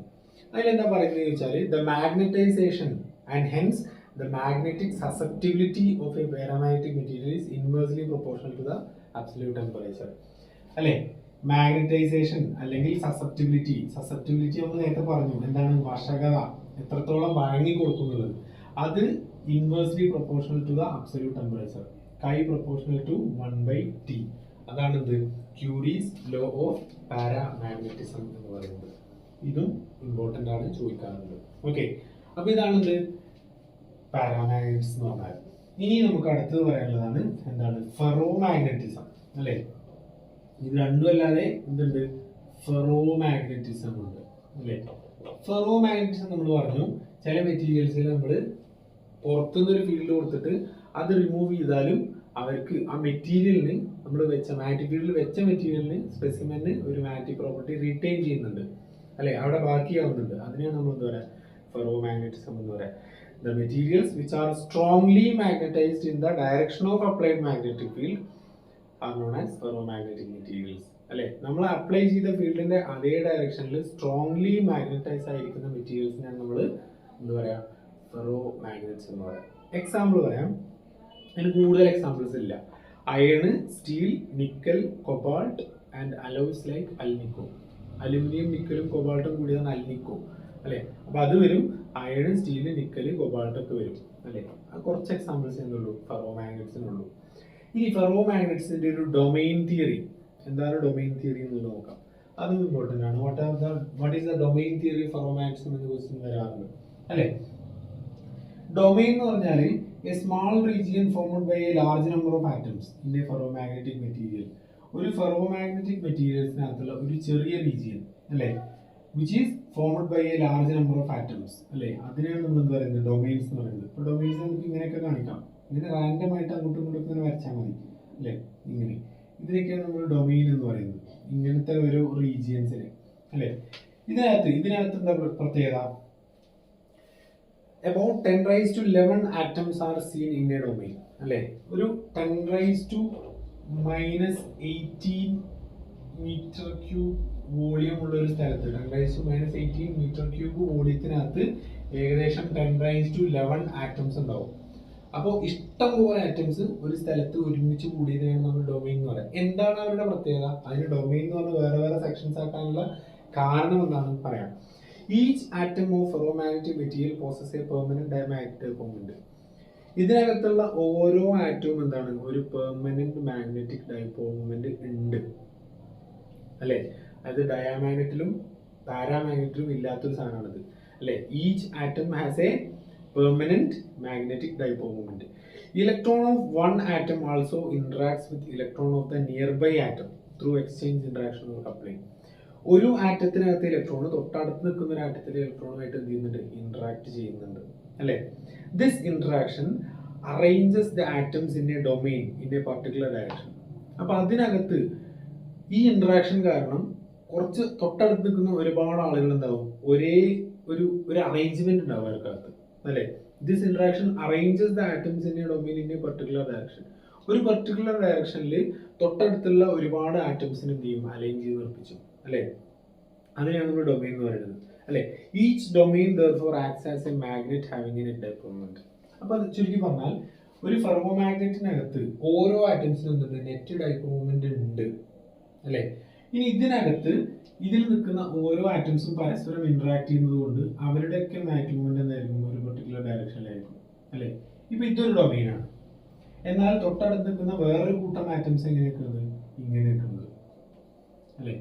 അതിലെന്താ പറയുന്നത് ചോദിച്ചാൽ the magnetisation and hence the magnetic susceptibility of a paramagnetic material is inversely proportional to the absolute temperature അല്ലേ. മാഗ്നറ്റൈസേഷൻ അല്ലെങ്കിൽ സസെപ്റ്റിബിലിറ്റി നമ്മൾ നേരത്തെ പറഞ്ഞു, എന്താണ് വശകത, എത്രത്തോളം വഴങ്ങി കൊടുക്കുന്നത്, അത് inversely proportional to the absolute temperature, chi proportional to 1/T. അതാണ് എന്ത് ക്യൂരീസ് ലോ ഓഫ് പാരാമാഗ്നറ്റിസം എന്ന് പറയുന്നത്. ഇതും ഇമ്പോർട്ടൻ്റ് ആണ്, ചോദിക്കാറുണ്ട്. ഓക്കെ, അപ്പൊ ഇതാണ് എന്ത് പാരാമാഗ്നറ്റിസം എന്ന് പറഞ്ഞാൽ. ഇനി നമുക്ക് അടുത്തത് പറയാനുള്ളതാണ് എന്താണ് ഫെറോമാഗ്നറ്റിസം അല്ലേ. ഇത് രണ്ടും അല്ലാതെ എന്തുണ്ട്, ഫെറോമാഗ്നറ്റിസം ഉണ്ട് അല്ലേ. ഫെറോമാഗ്നറ്റിസം നമ്മൾ പറഞ്ഞു ചില മെറ്റീരിയൽസിൽ നമ്മൾ പുറത്തുനിന്നൊരു ഫീൽഡ് കൊടുത്തിട്ട് അത് റിമൂവ് ചെയ്താലും അവർക്ക് ആ മെറ്റീരിയലിന് നമ്മൾ വെച്ച മാഗ്നറ്റിക് ഫീൽഡിൽ വെച്ച മെറ്റീരിയലിന് സ്പെസിമെന് ഒരു മാഗ്നറ്റിക് പ്രോപ്പർട്ടി റിറ്റെയിൻ ചെയ്യുന്നുണ്ട് അല്ലെ, അവിടെ ബാക്കിയാവുന്നുണ്ട്. അതിനെയാണ് നമ്മൾ എന്താ പറയുക, ഫെറോമാഗ്നറ്റിസം എന്ന് പറയാം. The materials which are strongly magnetized in the direction of applied magnetic field are known as ferromagnetic materials അല്ലെ. നമ്മൾ അപ്ലൈ ചെയ്ത ഫീൽഡിന്റെ അതേ ഡയറക്ഷനിൽ സ്ട്രോങ്ലി മാഗ്നറ്റൈസ് ആയിരിക്കുന്ന മെറ്റീരിയൽസിനാണ് നമ്മൾ എന്താ പറയാ, ഫെറോമാഗ്നറ്റ്സ് എന്ന് പറയാം. എക്സാമ്പിൾ പറയാം, അതിന് കൂടുതൽ എക്സാമ്പിൾസ് ഇല്ല. Iron, steel, nickel, cobalt and alloys like alnico. Aluminium, നിക്കലും കൊബാൾട്ടും കൂടിയതാണ് അൽനിക്കോ അല്ലെ. അപ്പൊ അത് വരും, അയൺ, സ്റ്റീല്, നിക്കല്, കൊബാൾട്ട് ഒക്കെ വരും അല്ലെ. കുറച്ച് എക്സാമ്പിൾസ് എന്തുള്ളൂ, ഫെറോമാഗ്നറ്റ്സിനുള്ളൂ. ഇനി ഫെറോമാഗ്നറ്റ്സിന്റെ ഒരു ഡൊമൈൻ തിയറി, എന്താണ് ഡൊമൈൻ തിയറി എന്നുള്ളത് നോക്കാം. അതും ഇമ്പോർട്ടൻ്റ് ആണ്. What is the domain theory ferromagnets എന്ന് ക്വസ്റ്റ്യൻ വരാറുണ്ട് അല്ലെ. ഡൊമൈൻ എന്ന് പറഞ്ഞാൽ a small region formed by a large number of atoms in a ferromagnetic material. ഒരു ഫെറോമാഗ്നറ്റിക് മെറ്റീരിയൽസിനകത്തുള്ള ഒരു ചെറിയ റീജിയൻ അല്ലെ, which is formed by a large number of atoms അല്ലേ. അതിനെയാണ് നമ്മൾ എന്ത് പറയുന്നത്, ഡൊമൈൻസ് എന്ന് പറയുന്നത്. ഇപ്പോൾ ഡൊമൈൻസ് നമുക്ക് ഇങ്ങനെയൊക്കെ കാണിക്കാം, ഇങ്ങനെ റാൻഡം ആയിട്ട് അങ്ങോട്ടും ഇങ്ങോട്ടും ഇങ്ങനെ വരച്ചാൽ മതി അല്ലേ, ഇങ്ങനെ. ഇതിനൊക്കെയാണ് നമ്മൾ ഡൊമൈൻ എന്ന് പറയുന്നത്, ഇങ്ങനത്തെ ഒരു റീജിയൻസിന് അല്ലേ. ഇതിനകത്ത് എന്താ പ്രത്യേകത, about 10⁻11 atoms are seen in a domain അല്ലേ. ഒരു 10⁻⁻18 മീറ്റർ ക്യൂബ് വോളിയം ഉള്ള ഒരു സ്ഥലത്ത്, 10⁻⁻18 മീറ്റർ ക്യൂബ് വോളിയത്തിനകത്ത് ഏകദേശം 10⁻11 ആറ്റംസ് ഉണ്ടാവും. അപ്പോൾ ഇഷ്ടം പോലെ ആറ്റംസ് ഒരു സ്ഥലത്ത് ഒരുമിച്ച് കൂടിയതിനാണ് നമ്മൾ ഡൊമൈൻ എന്ന് പറയുന്നത്. എന്താണ് അവരുടെ പ്രത്യേകത, അതിന് ഡൊമൈൻ എന്ന് പറഞ്ഞാൽ വേറെ വേറെ സെക്ഷൻസ് ആക്കാനുള്ള കാരണം എന്താണെന്ന് പറയാം. Each atom of ferromagnetic material poses A permanent magnetic moment. ഇതിനകത്തുള്ള ഓരോ ആറ്റവും എന്താണ്, ഒരു പെർമനന്റ് മാഗ്നറ്റിക് ഡൈപോൾ മൊമെന്റ് ഉണ്ട് അല്ലെ. അത് ഡയാമാഗ്നറ്റിലും പാരാമാഗ്നറ്റിലും ഇല്ലാത്തൊരു സാധനമാണിത് അല്ലെ. Each atom has a permanent magnetic dipole moment. Electron of one atom also interacts with electron of the nearby atom through exchange interaction or coupling. ഒരു ആറ്റത്തിനകത്ത് ഇലക്ട്രോൺ തൊട്ടടുത്ത് നിൽക്കുന്ന ഒരു ആറ്റത്തിലെ ഇലക്ട്രോണുമായിട്ട് എന്ത് ചെയ്യുന്നുണ്ട്, ഇന്ററാക്ട് ചെയ്യുന്നുണ്ട് അല്ലെ. This interaction arranges the atoms in A domain in A particular direction. അപ്പൊ അതിനകത്ത് ഈ ഇന്ററാക്ഷൻ കാരണം കുറച്ച് തൊട്ടടുത്ത് നിൽക്കുന്ന ഒരുപാട് ആളുകൾ എന്താവും, ഒരേ ഒരു അറേഞ്ച്മെന്റ് ഉണ്ടാവും അവർക്കകത്ത് അല്ലെ. This interaction arranges the atoms in A domain in A particular direction. ഒരു പർട്ടിക്കുലർ ഡയറക്ഷനിൽ തൊട്ടടുത്തുള്ള ഒരുപാട് ആറ്റംസിന് എന്ത് ചെയ്യും, അലൈൻ ചെയ്ത് നിർപ്പിച്ചു അല്ലെ. അതിനെയാണ് നമ്മൾ ഡൊമൈൻ എന്ന് പറയുന്നത് അല്ലെ. Each domain therefore acts as a magnet having a net dipole moment. അപ്പൊ അത് ചുരുക്കി പറഞ്ഞാൽ ഒരു ഫെറോമാഗ്നറ്റിനകത്ത് ഓരോ ആറ്റംസിനും എന്തുണ്ട്, നെറ്റ് ഡൈപോൾ മൊമെന്റ് ഉണ്ട് അല്ലെ. ഇനി ഇതിനകത്ത് ഇതിൽ നിൽക്കുന്ന ഓരോ ആറ്റംസും പരസ്പരം ഇന്ററാക്ട് ചെയ്യുന്നത് കൊണ്ട് അവരുടെയൊക്കെ മാഗ്നറ്റിക് മൊമെന്റ് എന്തായിരിക്കും, ഒരു പെർട്ടിക്കുലർ ഡയറക്ഷനിലായിരിക്കും അല്ലെ. ഇപ്പൊ ഇതൊരു ഡൊമൈനാണ്. എന്നാൽ തൊട്ടടുത്ത് നിൽക്കുന്ന വേറൊരു കൂട്ടം ആറ്റംസ് എങ്ങനെ നിൽക്കുന്നത്, ഇങ്ങനെ നിൽക്കുന്നത് അല്ലെ.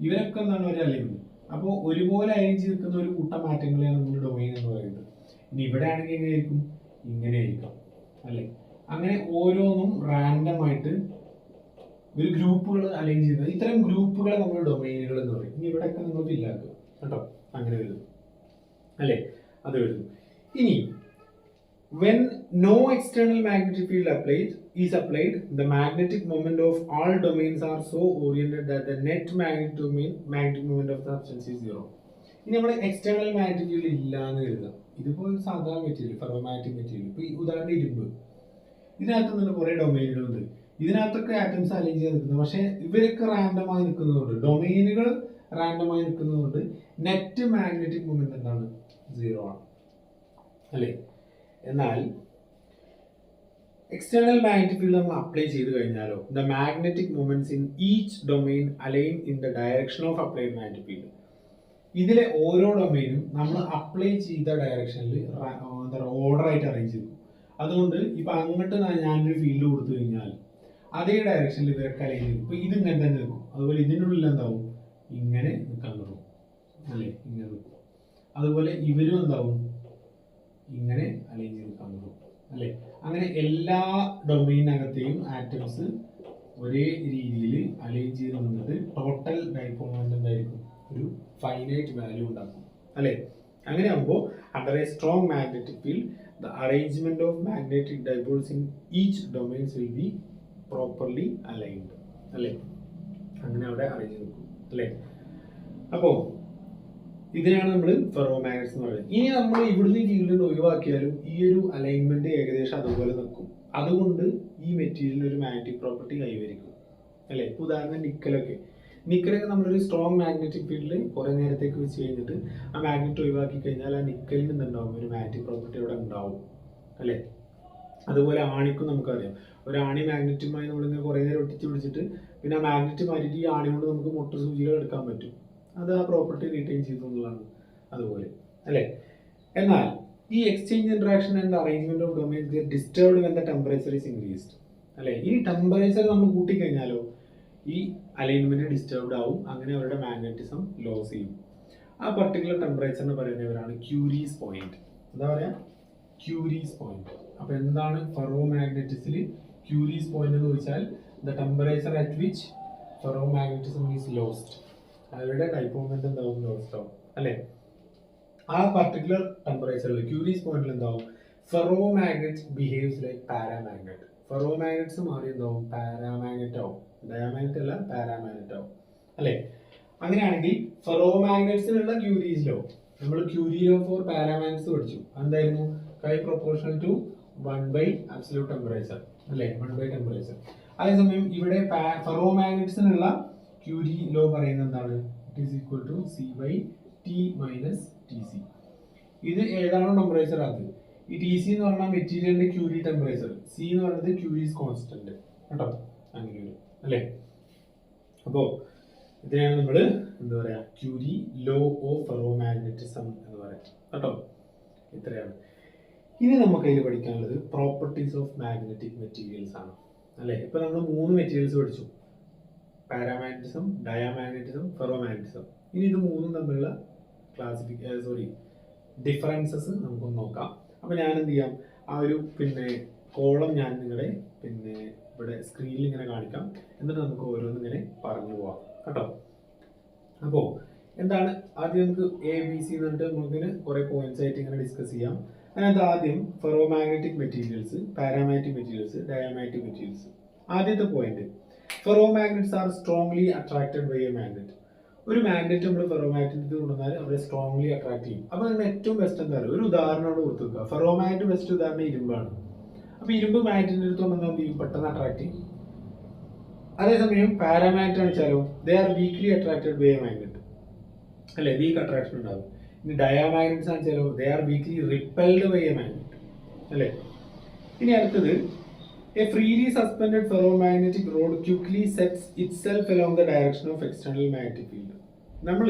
ഇവരൊക്കെ എന്താണ് ഒരു അലൈൻമെന്റ്. അപ്പോൾ ഒരുപോലെ അലൈൻസ് നിൽക്കുന്ന ഒരു കൂട്ടം മാറ്റങ്ങളെയാണ് നമ്മൾ ഡൊമൈൻ എന്ന് പറയുന്നത്. ഇനി ഇവിടെ ആണെങ്കിൽ എങ്ങനെയായിരിക്കും, ഇങ്ങനെ ആയിരിക്കും അല്ലെ. അങ്ങനെ ഓരോന്നും റാൻഡം ആയിട്ട് ഒരു ഗ്രൂപ്പുകൾ അലൈൻ ചെയ്യുന്നത്. ഇത്തരം ഗ്രൂപ്പുകളെ നമ്മൾ ഡൊമൈനുകൾ എന്ന് പറയും. ഇനി ഇവിടെയൊക്കെ നിങ്ങൾ ഫില്ലാക്കുക കേട്ടോ, അങ്ങനെ വരുന്നു അല്ലേ, അത് വരുന്നു. ഇനി when no external magnetic field is applied, the magnetic moment of all domains are so oriented that the net magnetic moment of the substance is zero. ഇനി നമ്മൾ എക്സ്റ്റേണൽ മാഗ്നറ്റിക് ഫീൽഡ് ഇല്ല എന്ന് കരുതാം. ഇതിപ്പോൾ ഒരു സാധാരണ മെറ്റീരിയൽ, ഫെറോമാഗ്നറ്റിക് മെറ്റീരിയൽ. ഇപ്പോൾ ഈ ഉദാഹരണം ഇരുമ്പ്, ഇതിനകത്ത് നിന്ന് കുറേ ഡൊമൈനുകളുണ്ട്. ഇതിനകത്തൊക്കെ ആറ്റംസ് അലൈൻ ചെയ്ത് നിൽക്കുന്നത്. പക്ഷേ ഇവരൊക്കെ റാൻഡമായി നിൽക്കുന്നതുകൊണ്ട്, ഡൊമൈനുകൾ റാൻഡമായി നിൽക്കുന്നതുകൊണ്ട് നെറ്റ് മാഗ്നറ്റിക് മൊമെന്റ് എന്താണ്? സീറോ ആണ് അല്ലേ. എന്നാൽ എക്സ്റ്റേണൽ മാഗ്നറ്റിക് ഫീൽഡ് നമ്മൾ അപ്ലൈ ചെയ്ത് കഴിഞ്ഞാലോ, the magnetic moments in each domain align in the direction of applied magnetic field. ഇതിലെ ഓരോ ഡൊമൈനും നമ്മൾ അപ്ലൈ ചെയ്ത ഡയറക്ഷനിൽ എന്താ പറയുക, ഓർഡർ ആയിട്ട് അറേഞ്ച് ചെയ്തു. അതുകൊണ്ട് ഇപ്പൊ അങ്ങോട്ട് ഞാനൊരു ഫീൽഡ് കൊടുത്തു കഴിഞ്ഞാൽ അതേ ഡയറക്ഷനിൽ ഇവരൊക്കെ അലൈൻ ചെയ്തു. ഇപ്പൊ ഇത് ഇങ്ങനെ തന്നെ നിൽക്കും. അതുപോലെ ഇതിനുള്ളിൽ എന്താവും? ഇങ്ങനെ നിൽക്കാൻ തുടങ്ങും അല്ലേ, ഇങ്ങനെ നിൽക്കും. അതുപോലെ ഇവരും എന്താവും? ഇങ്ങനെ അലൈൻ ചെയ്ത് നിൽക്കാൻ തുടങ്ങും അല്ലേ. അങ്ങനെ എല്ലാ ഡൊമൈനകത്തെയും ആറ്റംസ് ഒരേ രീതിയിൽ അലൈൻ ചെയ്ത് നിന്നിട്ട് ടോട്ടൽ ഡൈപോൾ മൊമെന്റ് എന്തായിരിക്കും? ഒരു ഫൈനൈറ്റ് വാല്യൂ ഉണ്ടാക്കും അല്ലേ. അങ്ങനെ ആകുമ്പോൾ under A strong magnetic field the arrangement of magnetic dipoles in each domains will be properly aligned അല്ലേ. അങ്ങനെ അവിടെ അറേഞ്ച് നിൽക്കും അല്ലേ. അപ്പോൾ ഇതിനാണ് നമ്മൾ ഫെറോമാഗ്നറ്റ്സ് എന്ന് പറയുന്നത്. ഇനി നമ്മൾ ഇവിടുന്ന് ഫീൽഡ് ഒഴിവാക്കിയാലും ഈ ഒരു അലൈൻമെന്റ് ഏകദേശം അതുപോലെ നിൽക്കും. അതുകൊണ്ട് ഈ മെറ്റീരിയലിന് ഒരു മാഗ്നറ്റിക് പ്രോപ്പർട്ടി കൈവരിക്കും അല്ലേ. ഇപ്പോൾ ഉദാഹരണം നിക്കലൊക്കെ നമ്മളൊരു സ്ട്രോങ് മാഗ്നറ്റിക് ഫീൽഡിൽ കുറേ നേരത്തേക്ക് വെച്ച് കഴിഞ്ഞിട്ട് ആ മാഗ്നറ്റ് ഒഴിവാക്കി കഴിഞ്ഞാൽ ആ നിക്കലിന് എന്തുണ്ടാവും? ഒരു മാഗ്നറ്റിക് പ്രോപ്പർട്ടി അവിടെ ഉണ്ടാവും അല്ലേ. അതുപോലെ ആണിക്കും നമുക്കറിയാം, ഒരു ആണി മാഗ്നറ്റുമായി നമ്മളിങ്ങനെ കുറേ നേരം ഒട്ടിച്ച് പിടിച്ചിട്ട് പിന്നെ ആ മാഗ്നറ്റ് മാറ്റിയിട്ട് ഈ ആണി കൊണ്ട് നമുക്ക് മുട്ട സൂചികൾ എടുക്കാൻ പറ്റും. അത് ആ പ്രോപ്പർട്ടി റീറ്റെയിൻ ചെയ്തു എന്നുള്ളതാണ്. അതുപോലെ അല്ലേ. എന്നാൽ ഈ exchange interaction and arrangement of domains disturbed when the temperature is increased അല്ലേ. ഈ ടെമ്പറേച്ചർ നമ്മൾ കൂട്ടിക്കഴിഞ്ഞാലോ ഈ അലൈൻമെന്റ് ഡിസ്റ്റർബ്ഡ് ആവും. അങ്ങനെ അവരുടെ മാഗ്നറ്റിസം ലോസ് ചെയ്യും. ആ പർട്ടിക്കുലർ ടെമ്പറേച്ചറിന് പറയുന്നവരാണ് ക്യൂരീസ് പോയിന്റ്. എന്താ പറയാ? Curie's point. അപ്പൊ എന്താണ് ഫെറോമാഗ്നറ്റിസിൽ ക്യൂരീസ് പോയിന്റ് എന്ന് ചോദിച്ചാൽ the temperature at which ferromagnetism is lost. അവരുടെ ഡൈപോൾ മൊമെന്റ് എന്താവും? ലോസ്റ്റ് ആവും അല്ലേ. ആ പർട്ടിക്കുലർ ടെമ്പറേച്ചറിൽ ക്യൂരീസ് പോയിന്റിൽ എന്താവും? ഫെറോമാഗ്നറ്റ് ബിഹേവ്സ് ലൈക്ക് പാരാമാഗ്നറ്റ്. ഫെറോമാഗ്നറ്റ്സ് മാറി എന്താവും? പാരാമാഗ്നറ്റ് ആവും. ഡയാമാഗ്നറ്റ് അല്ല, പാരാമാഗ്നറ്റ് ആവും അല്ലേ. അങ്ങനെയാണെങ്കിൽ ഫെറോമാഗ്നറ്റ്സിനുള്ള ക്യൂരീസ് ലോ, നമ്മൾ ക്യൂരി ലോ ഫോർ പാരാമാഗ്നറ്റ്സ് പഠിച്ചു. എന്തായിരുന്നു? കൈ പ്രൊപ്പോർഷണൽ ടു 1 absolute ടെമ്പറേച്ചർ അല്ലേ, 1 ടെമ്പറേച്ചർ. അതേസമയം ഇവിടെ ഫെറോമാഗ്നറ്റ്സിനുള്ള ക്യൂരി ലോ പറയുന്നത് എന്താണ്? It is equal to C/T minus TC. ഇത് ഏതാണോ ടെമ്പറേച്ചർ അത്. ഈ TC എന്ന് പറഞ്ഞാൽ മെറ്റീരിയലിന്റെ ക്യൂരി ടെമ്പറേച്ചർ, C എന്ന് പറയുന്നത് ക്യൂരീസ് കോൺസ്റ്റന്റ് കേട്ടോ. അങ്ങനെ വരും അല്ലേ. അപ്പോൾ ഇതിനാണ് നമ്മൾ എന്താ പറയാ, ക്യൂരി ലോ ഓഫ് ഫെറോമാഗ്നറ്റിസം എന്ന് പറയാം കേട്ടോ. ഇത്രയാണ്. ഇനി നമുക്ക് അതിൽ പഠിക്കാനുള്ളത് പ്രോപ്പർട്ടീസ് ഓഫ് മാഗ്നറ്റിക് മെറ്റീരിയൽസ് ആണ് അല്ലേ. ഇപ്പൊ നമ്മൾ 3 മെറ്റീരിയൽസ് പഠിച്ചു: പാരാമാഗ്നറ്റിസം, ഡയാമാഗ്നറ്റിസം, ഫെറോമാഗ്നറ്റിസം. ഇനി ഇത് 3ഉം തമ്മിലുള്ള ഡിഫറൻസസ് നമുക്കൊന്ന് നോക്കാം. അപ്പൊ ഞാൻ എന്ത് ചെയ്യാം, ആ ഒരു കോളം ഞാൻ നിങ്ങളെ ഇവിടെ സ്ക്രീനിൽ ഇങ്ങനെ കാണിക്കാം. എന്നിട്ട് നമുക്ക് ഓരോന്നും ഇങ്ങനെ പറഞ്ഞു പോവാം കേട്ടോ. അപ്പോൾ എന്താണ് ആദ്യം നമുക്ക് ABC എന്നിട്ട് നമുക്കിങ്ങനെ കുറെ പോയിന്റ്സ് ആയിട്ട് ഇങ്ങനെ ഡിസ്കസ് ചെയ്യാം. അതിനകത്ത് ആദ്യം ferromagnetic materials, paramagnetic materials, diamagnetic materials. ആദ്യത്തെ point, ferromagnets are strongly attracted by a magnet. ഒരു മാഗ്നറ്റ് നമ്മൾ ഫെറോമാഗ്നറ്റ് കൊണ്ടുവന്നാൽ അവരെ സ്ട്രോങ്ലി അട്രാക്ട് ചെയ്യും. അപ്പോൾ അതിന് ഏറ്റവും ബെസ്റ്റ് എന്താ പറയുക, ഒരു ഉദാഹരണമാണ് കൊടുത്തു വെക്കുക. ഫെറോമാഗ്നറ്റ് ബെസ്റ്റ് ഉദാഹരണം ഇരുമ്പാണ്. അപ്പോൾ ഇരുമ്പ് മാഗ്നറ്റിന്റെ അടുത്ത് എന്താ ചെയ്യും, പെട്ടെന്ന് അട്രാക്ട് ചെയ്യും. അതേസമയം പാരാമാഗ്നറ്റ് ആണെച്ചാലോ they are weakly attracted by a magnet അല്ലെ, വീക്ക് അട്രാക്ഷൻ ഉണ്ടാകും. ഇനി ഡയാമാഗ്നറ്റ്സ് ആണെച്ചാലോ they are weakly repelled by a magnet അല്ലെ. ഇനി അടുത്തത്, a freely suspended ferromagnetic rod quickly sets itself along the direction of external magnetic field. നമ്മൾ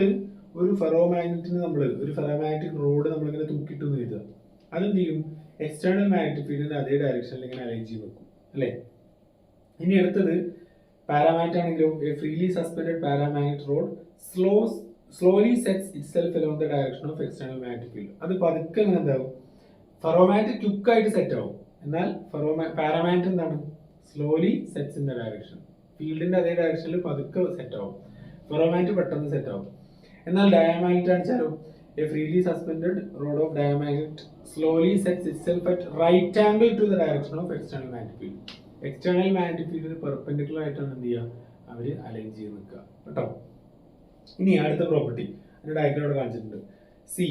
ഒരു ഫെറോമാഗ്നറ്റിക് റോഡ് നമ്മളിങ്ങനെ തൂക്കിട്ടു എഴുതുക, അതെന്ത് ചെയ്യും, എക്സ്റ്റേണൽ മാഗ്നറ്റിക് ഫീൽഡിന്റെ അതേ ഡയറക്ഷനിൽ ഇങ്ങനെ അലൈൻ ചെയ്ത് വെക്കും അല്ലേ. ഇനി അടുത്തത് പാരാമാഗ്നറ്റ് ആണെങ്കിലും a freely suspended paramagnetic rod slowly sets itself along the direction of external magnetic field. അത് പതുക്കെ എന്താവും, ഫെറോമാഗ്നറ്റ് ക്വിക്ക് ആയിട്ട് സെറ്റ് ആവും. എന്നാൽ പാരാമാഗ്നറ്റ് എന്താണ്, slowly sets in the direction. ഫീൽഡിന്റെ അതേ ഡയറക്ഷനിൽ പതുക്കെ സെറ്റ് ആവും. ഫെറോമാഗ്നറ്റ് പെട്ടെന്ന് സെറ്റ് ആവും. എന്നാൽ ഡയാമാഗ്നറ്റ് ആണെച്ചാലോ a freely suspended rod of diamagnet slowly sets itself at right angle to the direction of external magnetic field. External magnetic ഫീൽഡിന് പെർപെൻഡിക്കുലർ ആയിട്ടാണ് എന്ത് ചെയ്യുക, അവർ അലൈൻ ചെയ്ത് നിൽക്കുക കേട്ടോ. ഇനി അടുത്ത പ്രോപ്പർട്ടി അതിന്റെ ഡയഗ്രം ഇവിടെ കാണിച്ചിട്ടുണ്ട്. C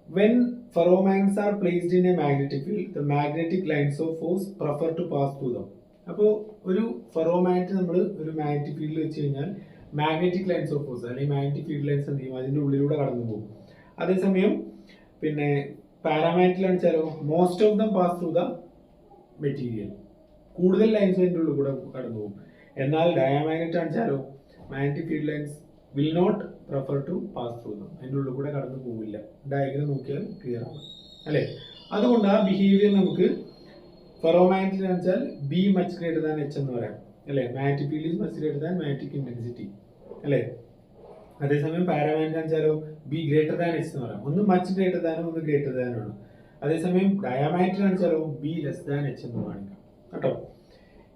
when ferromagnets are placed in a magnetic field, the magnetic lines of force prefer to pass through them. അപ്പോൾ ഒരു ഫെറോമാഗ്നറ്റ് നമ്മൾ ഒരു മാഗ്നറ്റിക് ഫീൽഡിൽ വെച്ച് കഴിഞ്ഞാൽ മാഗ്നറ്റിക് ലൈൻസ് ഓഫ് ഫോഴ്സ് അല്ലെങ്കിൽ മാഗ്നറ്റിക് ഫീൽഡ് ലൈൻസ് എന്ത് ചെയ്യും, അതിൻ്റെ ഉള്ളിലൂടെ കടന്നു പോകും. അതേസമയം പിന്നെ പാരാമാഗ്നറ്റിലാണ് വെച്ചാലോ most of them pass through the material, കൂടുതൽ ലൈൻസ് അതിൻ്റെ ഉള്ളിൽ കൂടെ കടന്നു പോകും. എന്നാൽ ഡയാമാഗ്നറ്റ് ആണെച്ചാലോ magnetic field lines will not prefer to pass through them, അതിൻ്റെ ഉള്ളിൽ കൂടെ കടന്നു പോവില്ല. ഡയഗ്രം നോക്കിയാൽ ക്ലിയർ ആണ് അല്ലേ. അതുകൊണ്ട് ആ ബിഹേവിയർ നമുക്ക് ഫെറോമാഗ്നറ്റിൽ വെച്ചാൽ B much greater than H എന്ന് പറയാം അല്ലേ. Magnetic field is much greater than magnetic intensity അല്ലേ. അതേസമയം പാരാമാഗ്നറ്റ് വെച്ചാലോ ബി ഗ്രേറ്റർ ദാൻ എച്ച് എന്ന് പറയാം. ഒന്ന് മച്ച് ഗ്രേറ്റർ ദാനും ഒന്ന് ഗ്രേറ്റർ ദാനും ആണ്. അതേസമയം ഡയാമാഗ്നറ്റ് വെച്ചാലോ ബി ലെസ് ദാൻ എച്ച് എന്ന് കാണിക്കാം കേട്ടോ.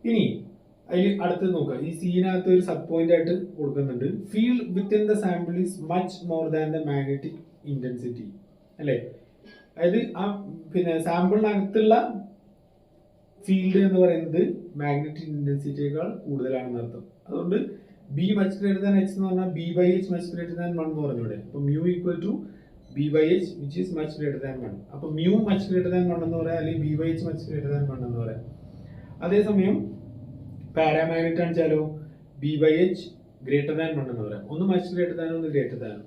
ഇനി അതിൽ അടുത്ത് നോക്കുക, ഈ സീനകത്ത് ഒരു സബ് പോയിന്റ് ആയിട്ട് കൊടുക്കുന്നുണ്ട്. Field within the sample is much more than the magnetic intensity അല്ലേ. അതായത് ആ പിന്നെ സാമ്പിളിനകത്തുള്ള ഫീൽഡ് എന്ന് പറയുന്നത് മാഗ്നറ്റിക് ഇന്റൻസിറ്റിയേക്കാൾ കൂടുതലാണെന്ന് അർത്ഥം. അതുകൊണ്ട് B much greater than H എന്ന് പറഞ്ഞാൽ B by H much greater than 1 എന്ന് പറഞ്ഞൂടെ. അപ്പോൾ mu equal to B by H which is much greater than 1. അപ്പോൾ മ്യൂ മച്ച് ഗ്രേറ്റർ ദാൻ 1 എന്ന് പറയാം, അല്ലെങ്കിൽ B by H much greater than 1 എന്ന് പറയാം. അതേസമയം പാരാമാഗ്നറ്റ് ആണെച്ചാലോ B by H greater than 1 എന്ന് പറയാം. ഒന്ന് മച്ച് ഗ്രേറ്റർ ദാനും ഒന്ന് ഗ്രേറ്റർ ദാനും.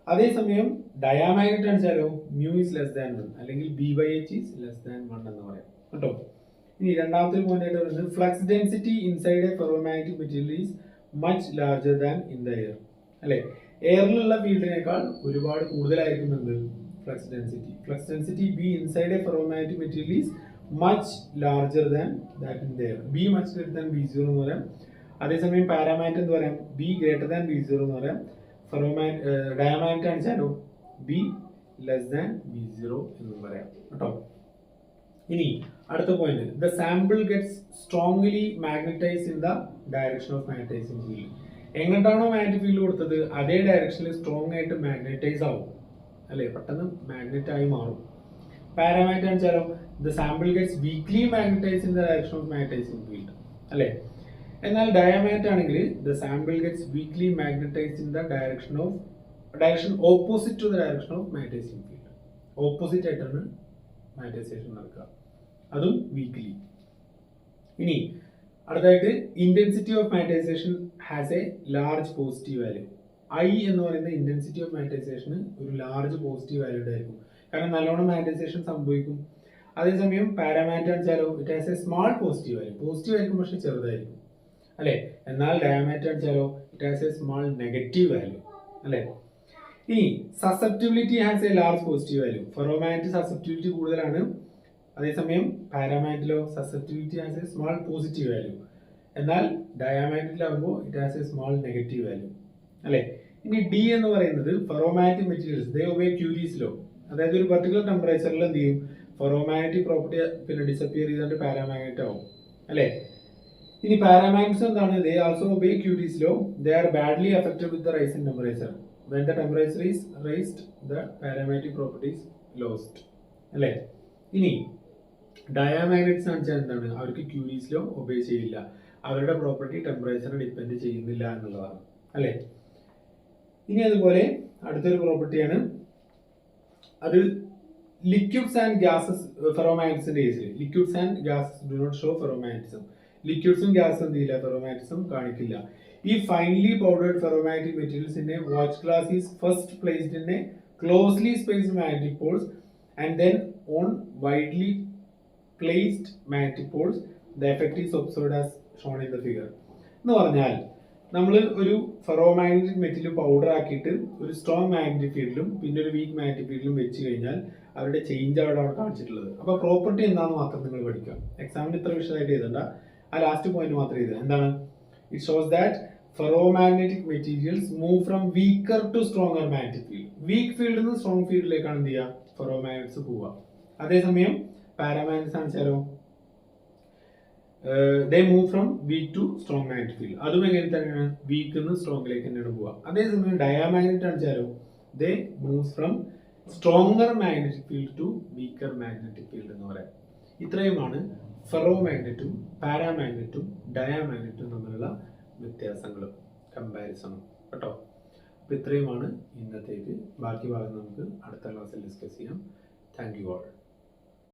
അതേസമയം ഡയാമാഗ്നറ്റ് ആണെച്ചാലോ മ്യൂ ഈസ് ലെസ് ദാൻ 1 അല്ലെങ്കിൽ B by H is less than 1 എന്ന് പറയാം കേട്ടോ. ഇനി രണ്ടാമത്തെ പോയിന്റ് ആയിട്ട് പറയുന്നത് flux density inside a ferromagnetic material is much larger than in the air അല്ലെ. എയറിലുള്ള ഫീൽഡിനേക്കാൾ ഒരുപാട് കൂടുതലായിരിക്കും എന്ത് flux density. Flux density B inside a ferromagnetic material is much larger than that in the air. B much greater than B zero എന്ന് പറയാം. അതേസമയം പാരാമാഗ്നറ്റ് എന്ന് പറയാം B greater than B zero എന്ന് പറയാം. ഡയാമാഗ്നറ്റ് ആണെച്ചാലോ B less than B zero എന്ന് പറയാം കേട്ടോ. ഇനി അടുത്ത point, the sample gets strongly magnetize in the direction of magnetizing field. എങ്ങോട്ടാണോ മാഗ്നറ്റിക് ഫീൽഡ് കൊടുത്തത് അതേ ഡയറക്ഷനിൽ സ്ട്രോങ് ആയിട്ട് മാഗ്നറ്റൈസ് ആവും അല്ലെ, പെട്ടെന്ന് മാഗ്നറ്റ് ആയി മാറും. പാരാമാഗ്നറ്റ് ആണെച്ചാലോ the sample gets weakly magnetize in the direction of magnetizing field അല്ലെ. എന്നാൽ ഡയാമാഗ്നറ്റ് ആണെങ്കിൽ the sample gets weakly magnetize in the direction opposite to the direction of magnetizing field. Opposite ആയിട്ടാണ് മാഗ്നറ്റൈസേഷൻ നടക്കുക, അതും വീക്ക്ലി. ഇനി അടുത്തായിട്ട് intensity of magnetization has a large positive value. I എന്ന് പറയുന്ന ഇന്റൻസിറ്റി ഓഫ് മാഗ്നറ്റൈസേഷന് ഒരു ലാർജ് പോസിറ്റീവ് വാല്യൂ ആയിരിക്കും, കാരണം നല്ലോണം മാഗ്നറ്റൈസേഷൻ സംഭവിക്കും. അതേസമയം പാരാമാഗ്നറ്റ് ആണെച്ചാലോ it has a small positive value. Positive ആയിരിക്കും പക്ഷെ ചെറുതായിരിക്കും അല്ലെ. എന്നാൽ ഡയാമാഗ്നറ്റ് ആണെച്ചാലോ it has a small negative value അല്ലെ. ഇനി susceptibility has a large positive value. Ferromagnet susceptibility കൂടുതലാണ്, അതേസമയം പാരാമാഗ്നറ്റിലോ susceptibility has a small positive value. എന്നാൽ ഡയാമാഗ്നറ്റിലാകുമ്പോൾ it has a small negative value അല്ലെ. ഇനി ഡി എന്ന് പറയുന്നത് ferromagnetic materials they obey Curie's law. അതായത് ഒരു പർട്ടിക്കുലർ ടെമ്പറേച്ചറിൽ എന്ത് ചെയ്യും, ഫെറോമാഗ്നറ്റിക് പ്രോപ്പർട്ടി പിന്നെ ഡിസപ്പിയർ ചെയ്തുകൊണ്ട് പാരാമാഗ്നറ്റ് ആവും അല്ലെ. ഇനി പാരാമാഗ്നറ്റ്സ് എന്താണ്, they also obey Curie's law. They are badly affected with the rise in temperature. when the temperature is raised the paramagnetic properties lost അല്ലേ. ഇനി ഡയാമാഗ്നറ്റ്സ് ആണെച്ചാൽ എന്താണ്, അവർക്ക് ക്യൂരീസ് ലോ ഒബേ ചെയ്യില്ല, അവരുടെ പ്രോപ്പർട്ടി ടെമ്പറേച്ചറിനെ ഡിപ്പെൻഡ് ചെയ്യുന്നില്ല എന്നുള്ളതാണ് അല്ലേ. ഇനി അതുപോലെ അടുത്തൊരു പ്രോപ്പർട്ടിയാണ്, അത് ലിക്വിഡ്സ് ആൻഡ് ഗ്യാസസ്. ഫെറോമാഗ്നറ്റ്സിന്റെ കേസിൽ liquids and gases do not show ferromagnetism. ലിക്വിഡ്സും ഗ്യാസും എന്ത് ചെയ്യില്ല, ഫെറോമാഗ്നറ്റിസം കാണിക്കില്ല. ഈ finely powdered ferromagnetic materials in a watch glass is first placed in a closely spaced magnetic poles and then on widely placed magnetic poles. The effect is observed as shown in the figure. എന്ന് പറഞ്ഞാൽ നമ്മൾ ഒരു ഫെറോമാഗ്നറ്റിക് മെറ്റീരിയൽ പൗഡർ ആക്കിയിട്ട് ഒരു സ്ട്രോങ് മാഗ്നറ്റിക് ഫീൽഡിലും പിന്നെ ഒരു വീക്ക് മാഗ്നറ്റിക് ഫീൽഡിലും വെച്ച് കഴിഞ്ഞാൽ അവരുടെ ചേഞ്ച് അവിടെ കാണിച്ചിട്ടുള്ളത്. അപ്പോൾ പ്രോപ്പർട്ടി എന്താണെന്ന് മാത്രം നിങ്ങൾ പഠിക്കുക. എക്സാമിന് ഇത്ര വിഷയമായിട്ട് എഴുതണ്ട, ആ ലാസ്റ്റ് പോയിന്റ് മാത്രം എഴുതുക. എന്താണ്, it shows that ferromagnetic materials move from weaker to stronger magnetic field. Weak field നിന്ന് strong field ലേക്കാണ് എന്ത് ചെയ്യുക, ഫെറോമാഗ്നറ്റ്സ് പോവുക. അതേസമയം പാരാമാഗ്നറ്റ്സ് ആണെച്ചാലോ they move from weak to strong magnetic field. അതും എങ്ങനെ തന്നെയാണ്, വീക്ക് നിന്ന് സ്ട്രോങ്ങിലേക്ക് തന്നെയാണ് പോവുക. അതേസമയം ഡയാമാഗ്നറ്റ് അടിച്ചാലോ they move from stronger magnetic field to weaker magnetic field എന്ന് പറയാം. ഇത്രയുമാണ് ഫെറോ മാഗ്നറ്റും പാരാമാഗ്നറ്റും ഡയാമാഗ്നറ്റും തമ്മിലുള്ള വ്യത്യാസങ്ങളും കമ്പാരിസണും കേട്ടോ. അപ്പോൾ ഇത്രയുമാണ് ഇന്നത്തേക്ക്. ബാക്കി ഭാഗം നമുക്ക് അടുത്ത ക്ലാസ്സിൽ ഡിസ്കസ് ചെയ്യാം. Thank you all.